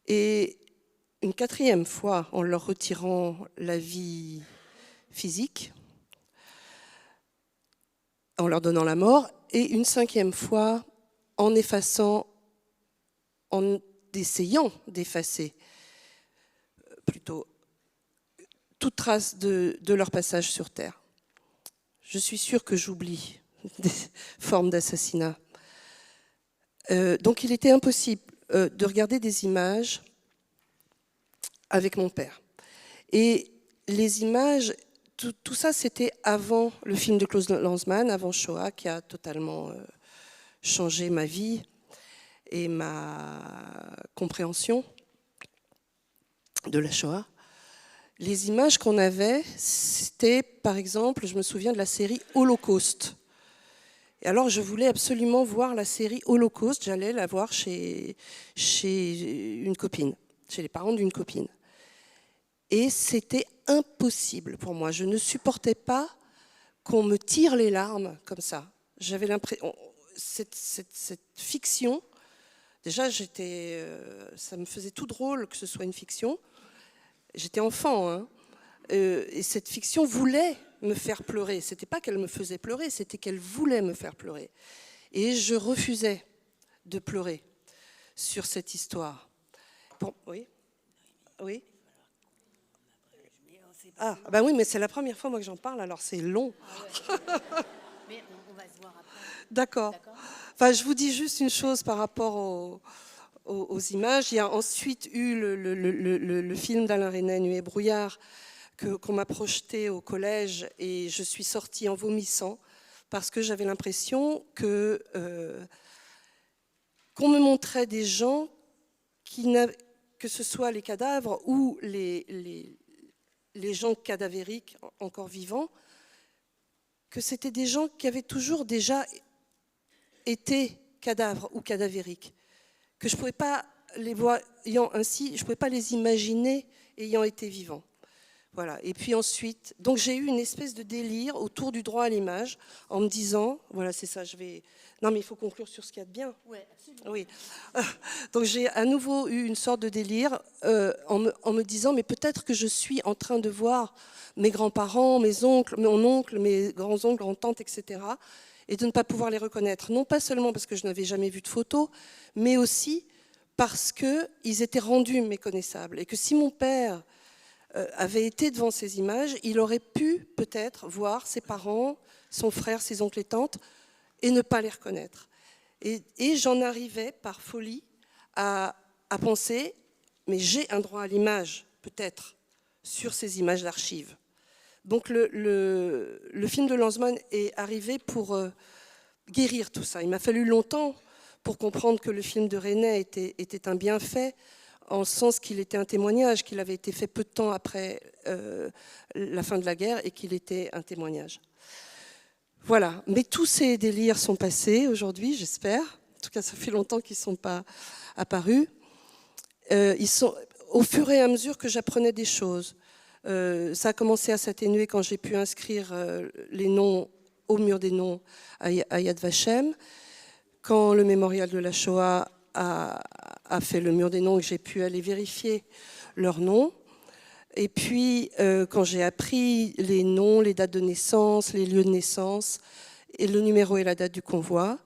et une 4e fois en leur retirant la vie physique, en leur donnant la mort, et une 5e fois en effaçant, en essayant d'effacer plutôt toute trace de leur passage sur Terre. Je suis sûre que j'oublie des formes d'assassinat. Donc il était impossible de regarder des images avec mon père. Et les images, tout ça, c'était avant le film de Klaus Lanzmann, avant Shoah, qui a totalement changé ma vie et ma compréhension de la Shoah. les images qu'on avait, c'était, par exemple, je me souviens de la série Holocauste. Et alors, je voulais absolument voir la série Holocauste. J'allais la voir chez une copine, chez les parents d'une copine. Et c'était impossible pour moi. Je ne supportais pas qu'on me tire les larmes comme ça. J'avais l'impression... Cette fiction, déjà, ça me faisait tout drôle que ce soit une fiction. J'étais enfant, hein. Et cette fiction voulait me faire pleurer. C'était pas qu'elle me faisait pleurer, c'était qu'elle voulait me faire pleurer. Et je refusais de pleurer sur cette histoire. Bon, oui, oui. Ah, ben oui, mais c'est la première fois moi que j'en parle, alors c'est long. Mais on va se voir après. D'accord. Enfin, je vous dis juste une chose par rapport aux images. Il y a ensuite eu le film d'Alain Resnais, Nuit et brouillard, qu'on m'a projeté au collège, et je suis sortie en vomissant parce que j'avais l'impression qu'on me montrait des gens que ce soit les cadavres ou les gens cadavériques encore vivants, que c'était des gens qui avaient toujours déjà été cadavres ou cadavériques, que je ne pouvais pas, les voyant ainsi, je ne pouvais pas les imaginer ayant été vivants. Voilà. Et puis ensuite, donc j'ai eu une espèce de délire autour du droit à l'image, en me disant, voilà, c'est ça, non mais il faut conclure sur ce qu'il y a de bien. Ouais, absolument. Oui. Donc j'ai à nouveau eu une sorte de délire en me disant, mais peut-être que je suis en train de voir mes grands-parents, mes oncles, mon oncle, mes grands-oncles, grands-tantes, etc., et de ne pas pouvoir les reconnaître. Non pas seulement parce que je n'avais jamais vu de photos, mais aussi parce qu'ils étaient rendus méconnaissables. Et que si mon père avait été devant ces images, il aurait pu peut-être voir ses parents, son frère, ses oncles et tantes, et ne pas les reconnaître. Et j'en arrivais par folie à penser, mais j'ai un droit à l'image, peut-être, sur ces images d'archives. Donc le film de Lanzmann est arrivé pour guérir tout ça. Il m'a fallu longtemps pour comprendre que le film de Resnais était un bienfait, en ce sens qu'il était un témoignage, qu'il avait été fait peu de temps après la fin de la guerre et qu'il était un témoignage. Voilà, mais tous ces délires sont passés aujourd'hui, j'espère. En tout cas, ça fait longtemps qu'ils ne sont pas apparus. Au fur et à mesure que j'apprenais des choses, ça a commencé à s'atténuer quand j'ai pu inscrire les noms au mur des noms à Yad Vashem, quand le mémorial de la Shoah a fait le mur des noms et que j'ai pu aller vérifier leurs noms. Et puis, quand j'ai appris les noms, les dates de naissance, les lieux de naissance, et le numéro et la date du convoi,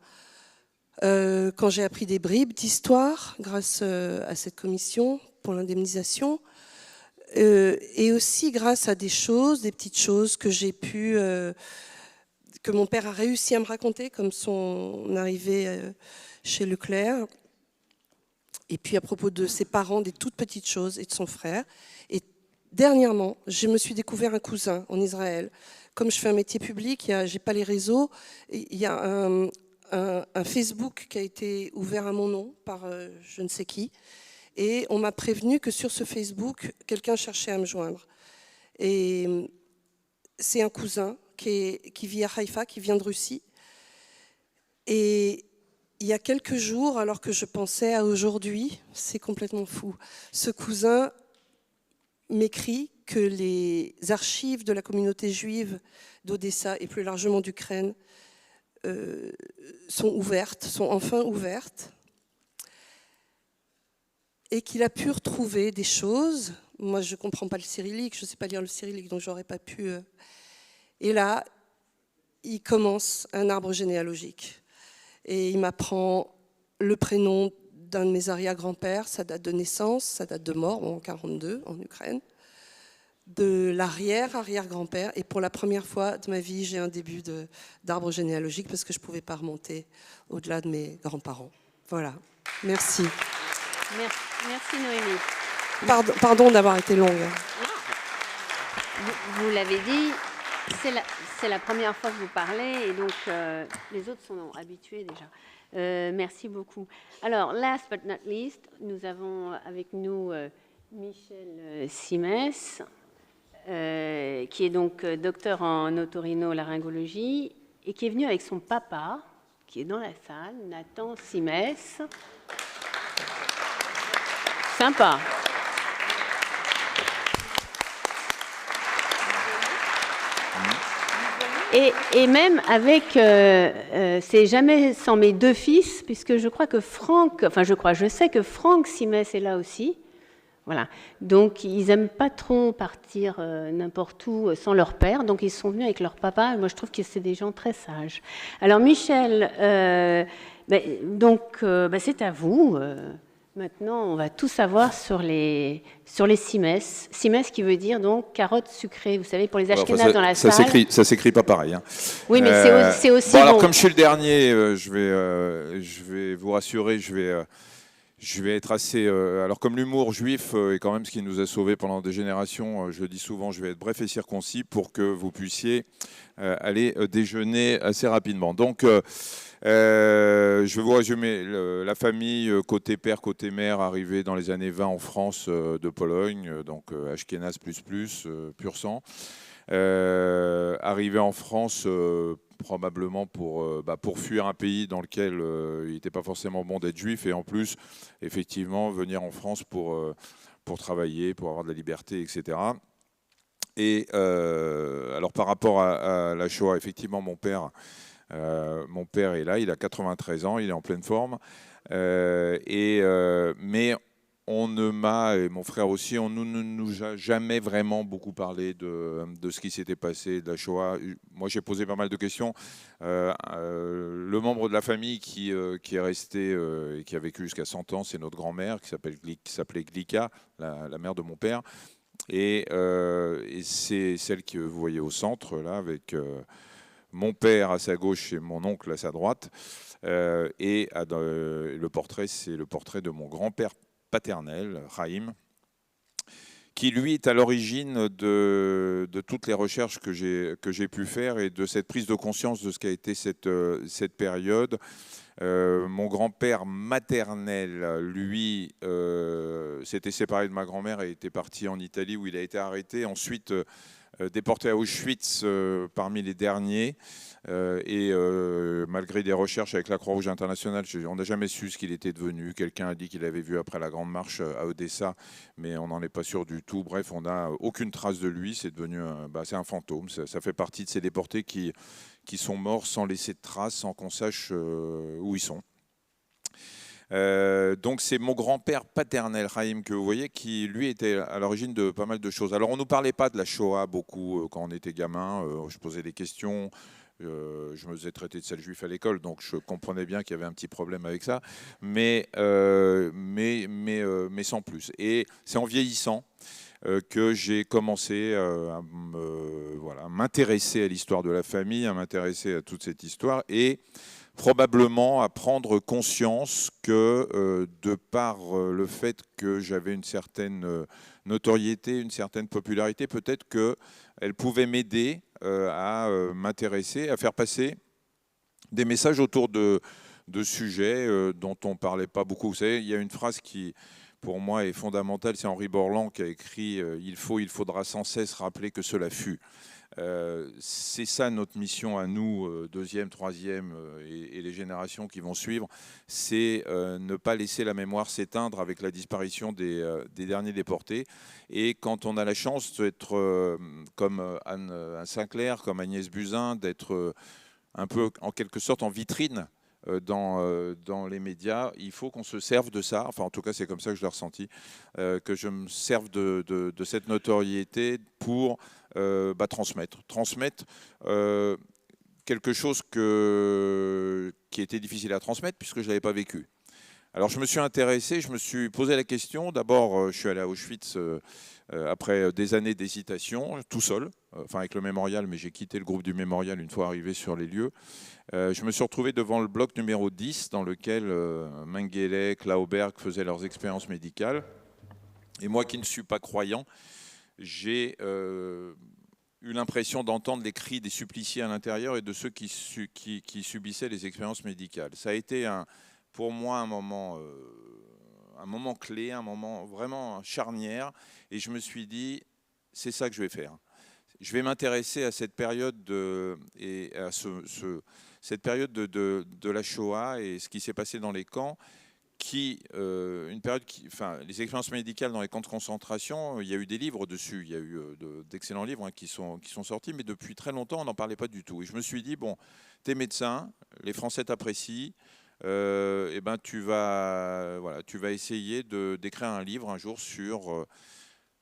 quand j'ai appris des bribes d'histoire grâce à cette commission pour l'indemnisation, et aussi grâce à des petites choses que j'ai pu, que mon père a réussi à me raconter, comme son arrivée chez Leclerc, et puis à propos de ses parents, des toutes petites choses, et de son frère. Et dernièrement, je me suis découvert un cousin en Israël. Comme je fais un métier public, je n'ai pas les réseaux, il y a un Facebook qui a été ouvert à mon nom par je ne sais qui, et on m'a prévenu que sur ce Facebook, quelqu'un cherchait à me joindre. Et c'est un cousin qui vit à Haïfa, qui vient de Russie. Et il y a quelques jours, alors que je pensais à aujourd'hui, c'est complètement fou, ce cousin m'écrit que les archives de la communauté juive d'Odessa et plus largement d'Ukraine sont enfin ouvertes, et qu'il a pu retrouver des choses. Moi, je ne comprends pas le cyrillique, je ne sais pas lire le cyrillique, donc je n'aurais pas pu... Et là, il commence un arbre généalogique. Et il m'apprend le prénom d'un de mes arrière-grands-pères, sa date de naissance, sa date de mort, en 1942, en Ukraine, de l'arrière-arrière-grand-père. Et pour la première fois de ma vie, j'ai un début d'arbre généalogique parce que je ne pouvais pas remonter au-delà de mes grands-parents. Voilà. Merci. Merci Noémie. Pardon d'avoir été longue. Vous l'avez dit, c'est la première fois que vous parlez et donc les autres sont habitués déjà. Merci beaucoup. Alors, last but not least, nous avons avec nous Michel Simès, qui est donc docteur en otorino-laryngologie et qui est venu avec son papa, qui est dans la salle, Nathan Simès. Sympa. Et même avec, c'est jamais sans mes deux fils, puisque je crois que je sais que Franck Simès est là aussi. Voilà. Donc, ils n'aiment pas trop partir n'importe où sans leur père, donc ils sont venus avec leur papa. Moi, je trouve que c'est des gens très sages. Alors, Michel, c'est à vous. Maintenant, on va tout savoir sur les Simès. Simès qui veut dire donc carotte sucrée. Vous savez, pour les Ashkénazes dans la salle. Ça s'écrit pas pareil. Hein. Oui, mais c'est aussi bon. Alors, comme je suis le dernier, je vais vous rassurer, je vais être assez... alors comme l'humour juif est quand même ce qui nous a sauvés pendant des générations, je le dis souvent, je vais être bref et circoncis pour que vous puissiez aller déjeuner assez rapidement. Donc, je vais vous résumer. La famille, côté père, côté mère, arrivée dans les années 20 en France de Pologne, donc Ashkénaze pur sang. Arrivé en France probablement pour fuir un pays dans lequel il n'était pas forcément bon d'être juif, et en plus, effectivement, venir en France pour travailler, pour avoir de la liberté, etc. Et alors par rapport à la Shoah, effectivement, mon père est là, il a 93 ans, il est en pleine forme, mais on ne m'a, et mon frère aussi, on ne nous a jamais vraiment beaucoup parlé de ce qui s'était passé, de la Shoah. Moi, j'ai posé pas mal de questions. Le membre de la famille qui est resté et qui a vécu jusqu'à 100 ans, c'est notre grand-mère, qui s'appelait Glika, la mère de mon père. Et c'est celle que vous voyez au centre, là, avec mon père à sa gauche et mon oncle à sa droite. Le portrait, c'est le portrait de mon grand-père paternel, Chaim, qui lui est à l'origine de toutes les recherches que j'ai pu faire et de cette prise de conscience de ce qu'a été cette période. Mon grand-père maternel, lui, s'était séparé de ma grand-mère et était parti en Italie où il a été arrêté. Ensuite, déporté à Auschwitz parmi les derniers. Malgré des recherches avec la Croix-Rouge internationale, on n'a jamais su ce qu'il était devenu. Quelqu'un a dit qu'il avait vu après la Grande Marche à Odessa, mais on n'en est pas sûr du tout. Bref, on n'a aucune trace de lui. C'est devenu c'est un fantôme. Ça fait partie de ces déportés qui sont morts sans laisser de traces, sans qu'on sache où ils sont. Donc c'est mon grand-père paternel, Chaim, que vous voyez, qui lui était à l'origine de pas mal de choses. Alors on ne nous parlait pas de la Shoah beaucoup quand on était gamin. Je posais des questions. Je me faisais traiter de sale juif à l'école, donc je comprenais bien qu'il y avait un petit problème avec ça, mais sans plus. Et c'est en vieillissant que j'ai commencé à m'intéresser à l'histoire de la famille, à m'intéresser à toute cette histoire, et probablement à prendre conscience que de par le fait que j'avais une certaine notoriété, une certaine popularité, peut-être qu'elle pouvait m'aider à m'intéresser, à faire passer des messages autour de sujets dont on ne parlait pas beaucoup. Vous savez, il y a une phrase qui, pour moi, est fondamentale, c'est Henri Borland qui a écrit « Il faudra sans cesse rappeler que cela fut ». C'est ça notre mission à nous, deuxième, troisième et les générations qui vont suivre, c'est ne pas laisser la mémoire s'éteindre avec la disparition des derniers déportés. Et quand on a la chance d'être comme Anne Sinclair, comme Agnès Buzyn, d'être un peu en quelque sorte en vitrine dans les médias, il faut qu'on se serve de ça, enfin en tout cas c'est comme ça que je l'ai ressenti, que je me serve de cette notoriété pour transmettre quelque chose qui était difficile à transmettre puisque je ne l'avais pas vécu. Alors je me suis intéressé, je me suis posé la question. D'abord, je suis allé à Auschwitz après des années d'hésitation, tout seul, enfin avec le mémorial, mais j'ai quitté le groupe du mémorial une fois arrivé sur les lieux. Je me suis retrouvé devant le bloc numéro 10 dans lequel Mengele, Klauberg faisaient leurs expériences médicales. Et moi qui ne suis pas croyant, j'ai eu l'impression d'entendre les cris des suppliciés à l'intérieur et de ceux qui subissaient les expériences médicales. Ça a été pour moi un moment clé, un moment vraiment charnière. Et je me suis dit, c'est ça que je vais faire. Je vais m'intéresser à cette période cette période de la Shoah et ce qui s'est passé dans les camps, une période les expériences médicales dans les camps de concentration, il y a eu des livres dessus, il y a eu d'excellents livres qui sont sortis, mais depuis très longtemps, on n'en parlait pas du tout. Et je me suis dit, bon, t'es médecin, les Français t'apprécient, et ben tu vas essayer d'écrire un livre un jour sur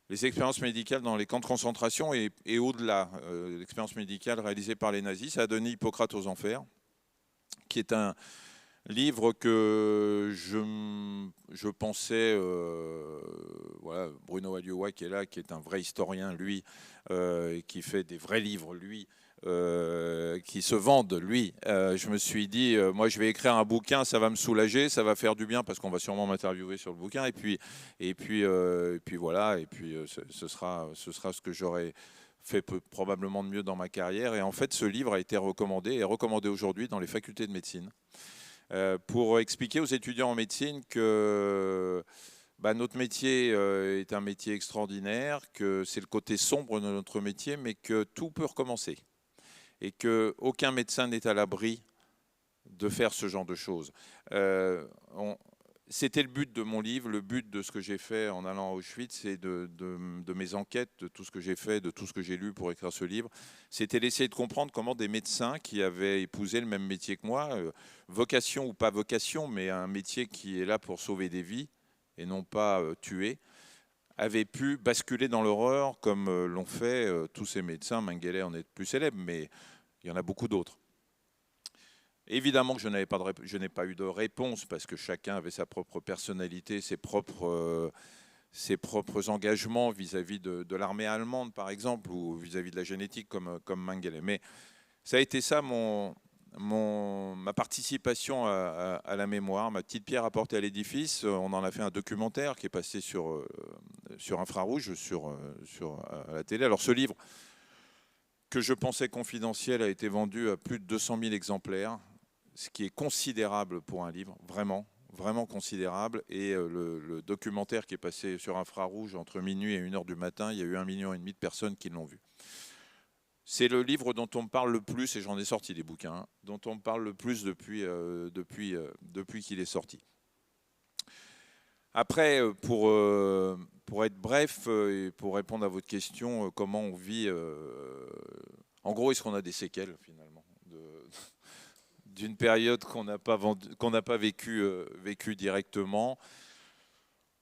les expériences médicales dans les camps de concentration et au-delà, l'expérience médicale réalisée par les nazis. Ça a donné Hippocrate aux enfers, qui est un livre que je pensais, Bruno Alioua qui est là, qui est un vrai historien, lui, et qui fait des vrais livres, lui, qui se vendent, lui. Je me suis dit, moi je vais écrire un bouquin, ça va me soulager, ça va faire du bien parce qu'on va sûrement m'interviewer sur le bouquin, et puis voilà, et puis ce sera ce que j'aurais fait probablement de mieux dans ma carrière. Et en fait, ce livre a été recommandé aujourd'hui dans les facultés de médecine pour expliquer aux étudiants en médecine que notre métier est un métier extraordinaire, que c'est le côté sombre de notre métier, mais que tout peut recommencer et qu'aucun médecin n'est à l'abri de faire ce genre de choses. C'était le but de mon livre, le but de ce que j'ai fait en allant à Auschwitz et de mes enquêtes, de tout ce que j'ai fait, de tout ce que j'ai lu pour écrire ce livre. C'était d'essayer de comprendre comment des médecins qui avaient épousé le même métier que moi, vocation ou pas vocation, mais un métier qui est là pour sauver des vies et non pas tuer, avaient pu basculer dans l'horreur comme l'ont fait tous ces médecins. Mengele en est plus célèbre, mais il y en a beaucoup d'autres. Évidemment que je n'ai pas eu de réponse parce que chacun avait sa propre personnalité, ses propres engagements vis-à-vis de l'armée allemande, par exemple, ou vis-à-vis de la génétique comme Mengele. Mais ça a été ça ma participation à la mémoire, ma petite pierre apportée à l'édifice. On en a fait un documentaire qui est passé sur infrarouge, à la télé. Alors ce livre, que je pensais confidentiel, a été vendu à plus de 200 000 exemplaires, ce qui est considérable pour un livre, vraiment, vraiment considérable. Et le documentaire qui est passé sur infrarouge entre minuit et 1h du matin, il y a eu 1,5 million de personnes qui l'ont vu. C'est le livre dont on me parle le plus, et j'en ai sorti des bouquins, dont on me parle le plus depuis qu'il est sorti. Après, pour être bref et pour répondre à votre question, comment on vit, en gros, est-ce qu'on a des séquelles finalement d'une période qu'on n'a pas vécu directement.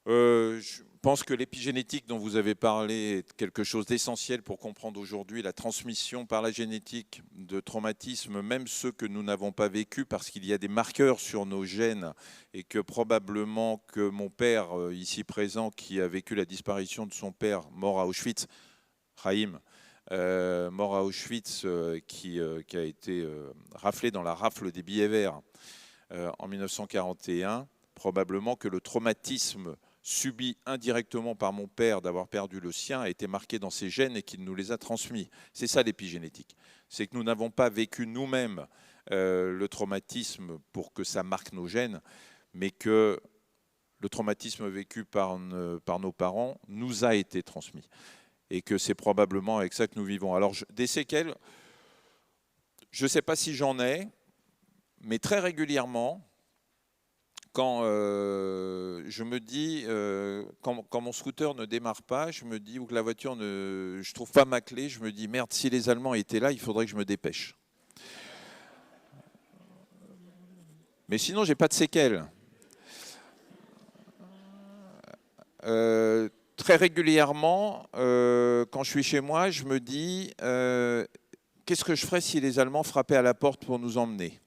Je pense que l'épigénétique dont vous avez parlé est quelque chose d'essentiel pour comprendre aujourd'hui la transmission par la génétique de traumatismes, même ceux que nous n'avons pas vécus, parce qu'il y a des marqueurs sur nos gènes et que probablement que mon père, ici présent, qui a vécu la disparition de son père, mort à Auschwitz, Chaim, mort à Auschwitz, qui a été raflé dans la rafle des billets verts en 1941, probablement que le traumatisme subi indirectement par mon père d'avoir perdu le sien a été marqué dans ses gènes et qu'il nous les a transmis. C'est ça l'épigénétique. C'est que nous n'avons pas vécu nous-mêmes le traumatisme pour que ça marque nos gènes, mais que le traumatisme vécu par nos parents nous a été transmis. Et que c'est probablement avec ça que nous vivons. Alors, des séquelles, je ne sais pas si j'en ai, mais très régulièrement, quand je me dis, quand mon scooter ne démarre pas, je me dis, ou que la voiture je ne trouve pas ma clé, je me dis, merde, si les Allemands étaient là, il faudrait que je me dépêche. Mais sinon, je n'ai pas de séquelles. Très régulièrement, quand je suis chez moi, je me dis, qu'est-ce que je ferais si les Allemands frappaient à la porte pour nous emmener ?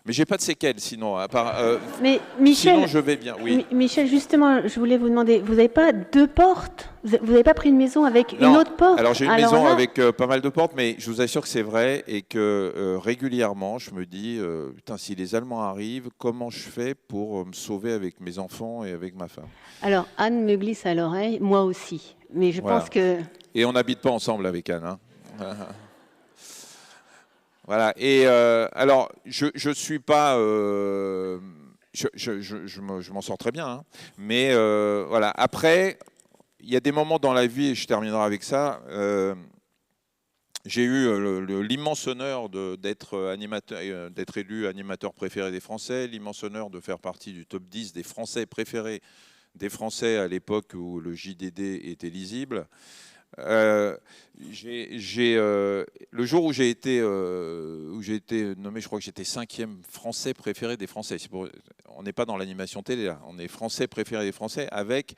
Mais j'ai pas de séquelles, sinon. À part, mais Michel, sinon, je vais bien. Oui. Michel, justement, je voulais vous demander, vous n'avez pas 2 portes ? Vous n'avez pas pris une maison avec une autre porte ? Alors j'ai une maison avec pas mal de portes, mais je vous assure que c'est vrai et que régulièrement, je me dis, putain, si les Allemands arrivent, comment je fais pour me sauver avec mes enfants et avec ma femme ? Alors Anne me glisse à l'oreille, moi aussi, mais je pense que... Et on n'habite pas ensemble avec Anne, hein. Voilà. Et alors, je suis pas, je m'en sors très bien, hein. Mais voilà. Après, il y a des moments dans la vie, et je terminerai avec ça, j'ai eu l'immense honneur d'être élu animateur préféré des Français, l'immense honneur de faire partie du top 10 des Français préférés des Français à l'époque où le JDD était lisible. Le jour où j'ai été nommé, je crois que j'étais 5e Français préféré des Français. On n'est pas dans l'animation télé, là. On est Français préféré des Français, avec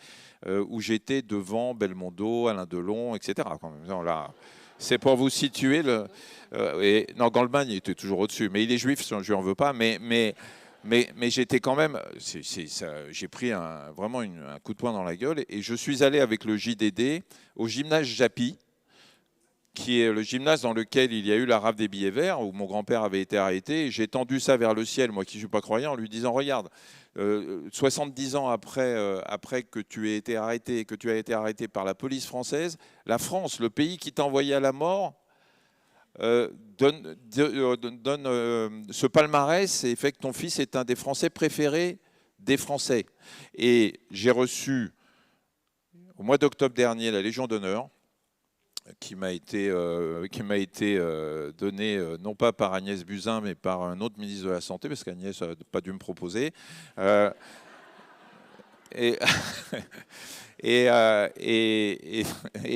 où j'étais devant Belmondo, Alain Delon, etc. Quand même. Là, c'est pour vous situer. Non, Goldman, il était toujours au-dessus, mais il est juif, je lui en veux pas. Mais j'étais quand même, j'ai pris vraiment un coup de poing dans la gueule, et je suis allé avec le JDD au gymnase Japy, qui est le gymnase dans lequel il y a eu la rafle des billets verts, où mon grand-père avait été arrêté. Et j'ai tendu ça vers le ciel, moi qui ne suis pas croyant, en lui disant, regarde, 70 ans après que tu aies été arrêté, que tu as été arrêté par la police française, la France, le pays qui t'a envoyé à la mort, donne ce palmarès et fait que ton fils est un des Français préférés des Français. Et j'ai reçu au mois d'octobre dernier la Légion d'honneur qui m'a été donnée non pas par Agnès Buzyn mais par un autre ministre de la Santé, parce qu'Agnès n'a pas dû me proposer. Et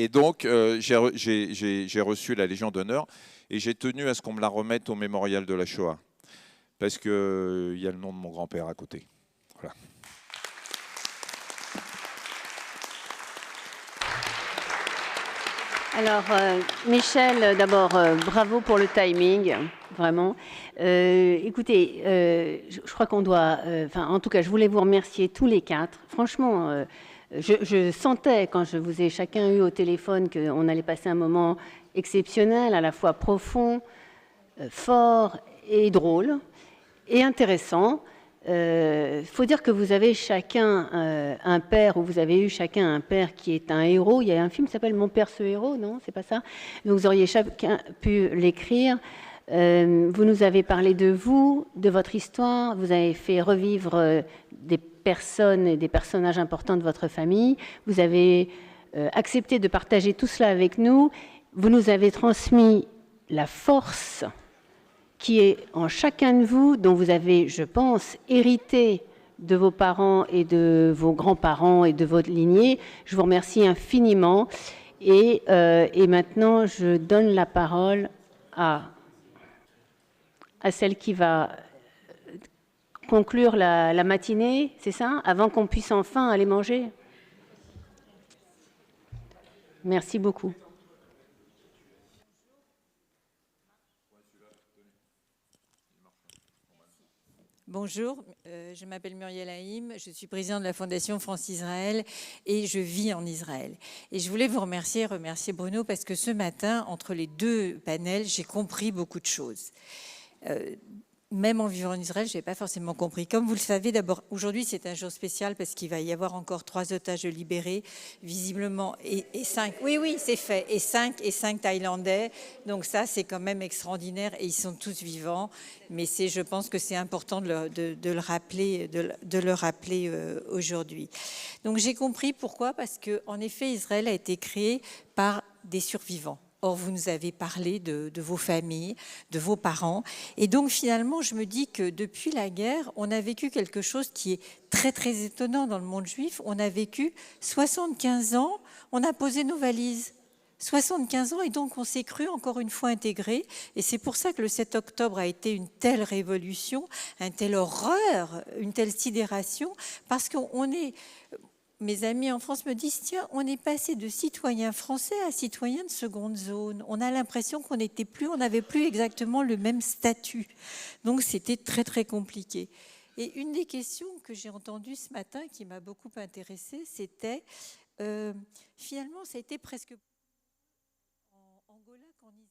donc, j'ai reçu la Légion d'honneur, et j'ai tenu à ce qu'on me la remette au mémorial de la Shoah, parce qu'il y a le nom de mon grand-père à côté. Voilà. Alors, Michel, d'abord, bravo pour le timing, vraiment. Écoutez, je crois qu'on doit... en tout cas, je voulais vous remercier tous les quatre. Franchement, je sentais, quand je vous ai chacun eu au téléphone, qu'on allait passer un moment exceptionnel, à la fois profond, fort et drôle, et intéressant. Faut dire que vous avez chacun un père, ou vous avez eu chacun un père qui est un héros. Il y a un film qui s'appelle Mon père ce héros, non? C'est pas ça? Donc vous auriez chacun pu l'écrire. Vous nous avez parlé de vous, de votre histoire. Vous avez fait revivre des personnes et des personnages importants de votre famille. Vous avez accepté de partager tout cela avec nous. Vous nous avez transmis la force qui est en chacun de vous, dont vous avez, je pense, hérité de vos parents et de vos grands-parents et de votre lignée. Je vous remercie infiniment. Et maintenant, je donne la parole à celle qui va conclure la matinée, c'est ça? Avant qu'on puisse enfin aller manger. Merci beaucoup. Bonjour, je m'appelle Muriel Haïm, je suis présidente de la Fondation France-Israël et je vis en Israël. Et je voulais vous remercier Bruno, parce que ce matin, entre les deux panels, j'ai compris beaucoup de choses. Même en vivant en Israël, je n'avais pas forcément compris. Comme vous le savez, d'abord, aujourd'hui, c'est un jour spécial parce qu'il va y avoir encore 3 otages libérés, visiblement, et 5. Oui, c'est fait. Et 5 Thaïlandais. Donc ça, c'est quand même extraordinaire, et ils sont tous vivants. Mais je pense que c'est important de le rappeler aujourd'hui. Donc j'ai compris pourquoi, parce qu'en effet, Israël a été créé par des survivants. Or, vous nous avez parlé de vos familles, de vos parents. Et donc, finalement, je me dis que depuis la guerre, on a vécu quelque chose qui est très, très étonnant dans le monde juif. On a vécu 75 ans, on a posé nos valises. 75 ans, et donc on s'est cru encore une fois intégrés. Et c'est pour ça que le 7 octobre a été une telle révolution, une telle horreur, une telle sidération, parce qu'on est... Mes amis en France me disent, tiens, on est passé de citoyens français à citoyens de seconde zone. On a l'impression qu'on n'avait plus exactement le même statut. Donc c'était très, très compliqué. Et une des questions que j'ai entendues ce matin, qui m'a beaucoup intéressée, c'était, finalement, ça a été presque en Angola qu'en Israël.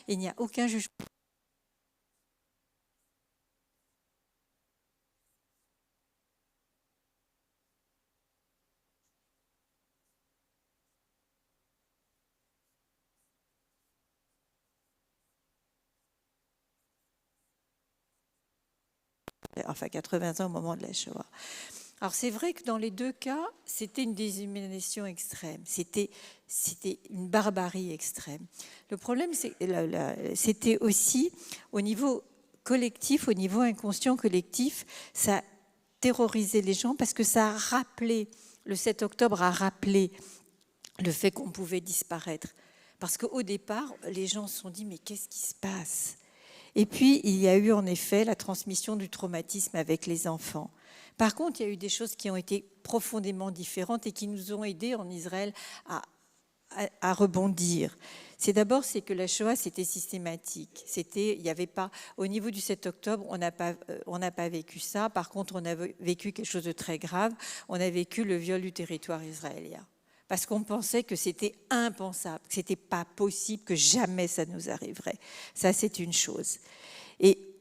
Il n'y a aucun jugement. enfin 80 ans au moment de la Shoah. Alors c'est vrai que dans les deux cas, c'était une déshumanisation extrême, c'était une barbarie extrême. Le problème, c'était aussi au niveau collectif, au niveau inconscient collectif, ça terrorisait les gens parce que ça a rappelé, le 7 octobre a rappelé le fait qu'on pouvait disparaître. Parce qu'au départ, les gens se sont dit, mais qu'est-ce qui se passe ? Et puis, il y a eu en effet la transmission du traumatisme avec les enfants. Par contre, il y a eu des choses qui ont été profondément différentes et qui nous ont aidés en Israël à rebondir. C'est que la Shoah, c'était systématique. Il y avait pas, au niveau du 7 octobre, on n'a pas vécu ça. Par contre, on a vécu quelque chose de très grave. On a vécu le viol du territoire israélien. Parce qu'on pensait que c'était impensable, que c'était pas possible, que jamais ça nous arriverait. Ça, c'est une chose. Et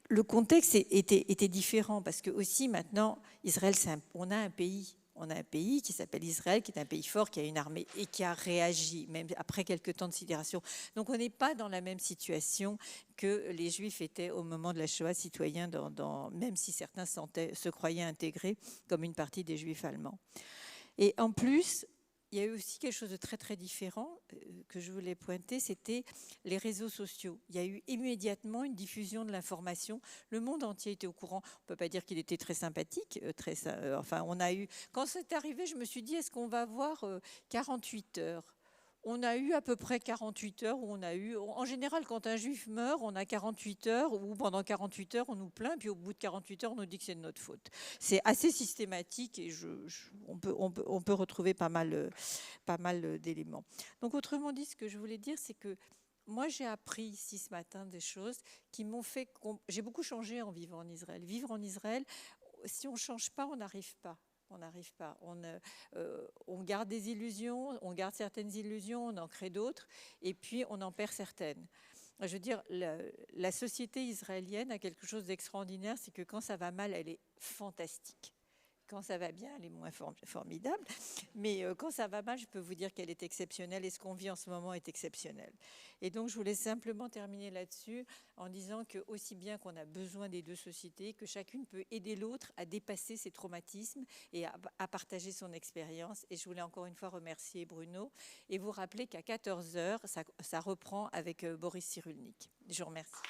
le contexte était différent parce que aussi maintenant, Israël, on a un pays. On a un pays qui s'appelle Israël, qui est un pays fort, qui a une armée et qui a réagi, même après quelques temps de sidération. Donc on n'est pas dans la même situation que les Juifs étaient au moment de la Shoah, citoyens, même si certains se croyaient intégrés comme une partie des Juifs allemands. Et en plus, il y a eu aussi quelque chose de très très différent que je voulais pointer, c'était les réseaux sociaux. Il y a eu immédiatement une diffusion de l'information. Le monde entier était au courant. On ne peut pas dire qu'il était très sympathique. On a eu. Quand c'est arrivé, je me suis dit, est-ce qu'on va avoir 48 heures ? On a eu à peu près 48 heures où on a eu... En général, quand un juif meurt, on a 48 heures où pendant 48 heures, on nous plaint, puis au bout de 48 heures, on nous dit que c'est de notre faute. C'est assez systématique et on peut retrouver pas mal d'éléments. Donc, autrement dit, ce que je voulais dire, c'est que moi, j'ai appris ici ce matin des choses qui m'ont fait... J'ai beaucoup changé en vivant en Israël. Vivre en Israël, si on ne change pas, on n'arrive pas. On n'arrive pas. On garde des illusions, on garde certaines illusions, on en crée d'autres, et puis on en perd certaines. Je veux dire, la société israélienne a quelque chose d'extraordinaire, c'est que quand ça va mal, elle est fantastique. Quand ça va bien, elle est moins formidable. Mais quand ça va mal, je peux vous dire qu'elle est exceptionnelle et ce qu'on vit en ce moment est exceptionnel. Et donc, je voulais simplement terminer là-dessus en disant que aussi bien qu'on a besoin des deux sociétés, que chacune peut aider l'autre à dépasser ses traumatismes et à partager son expérience. Et je voulais encore une fois remercier Bruno et vous rappeler qu'à 14h, ça reprend avec Boris Cyrulnik. Je vous remercie.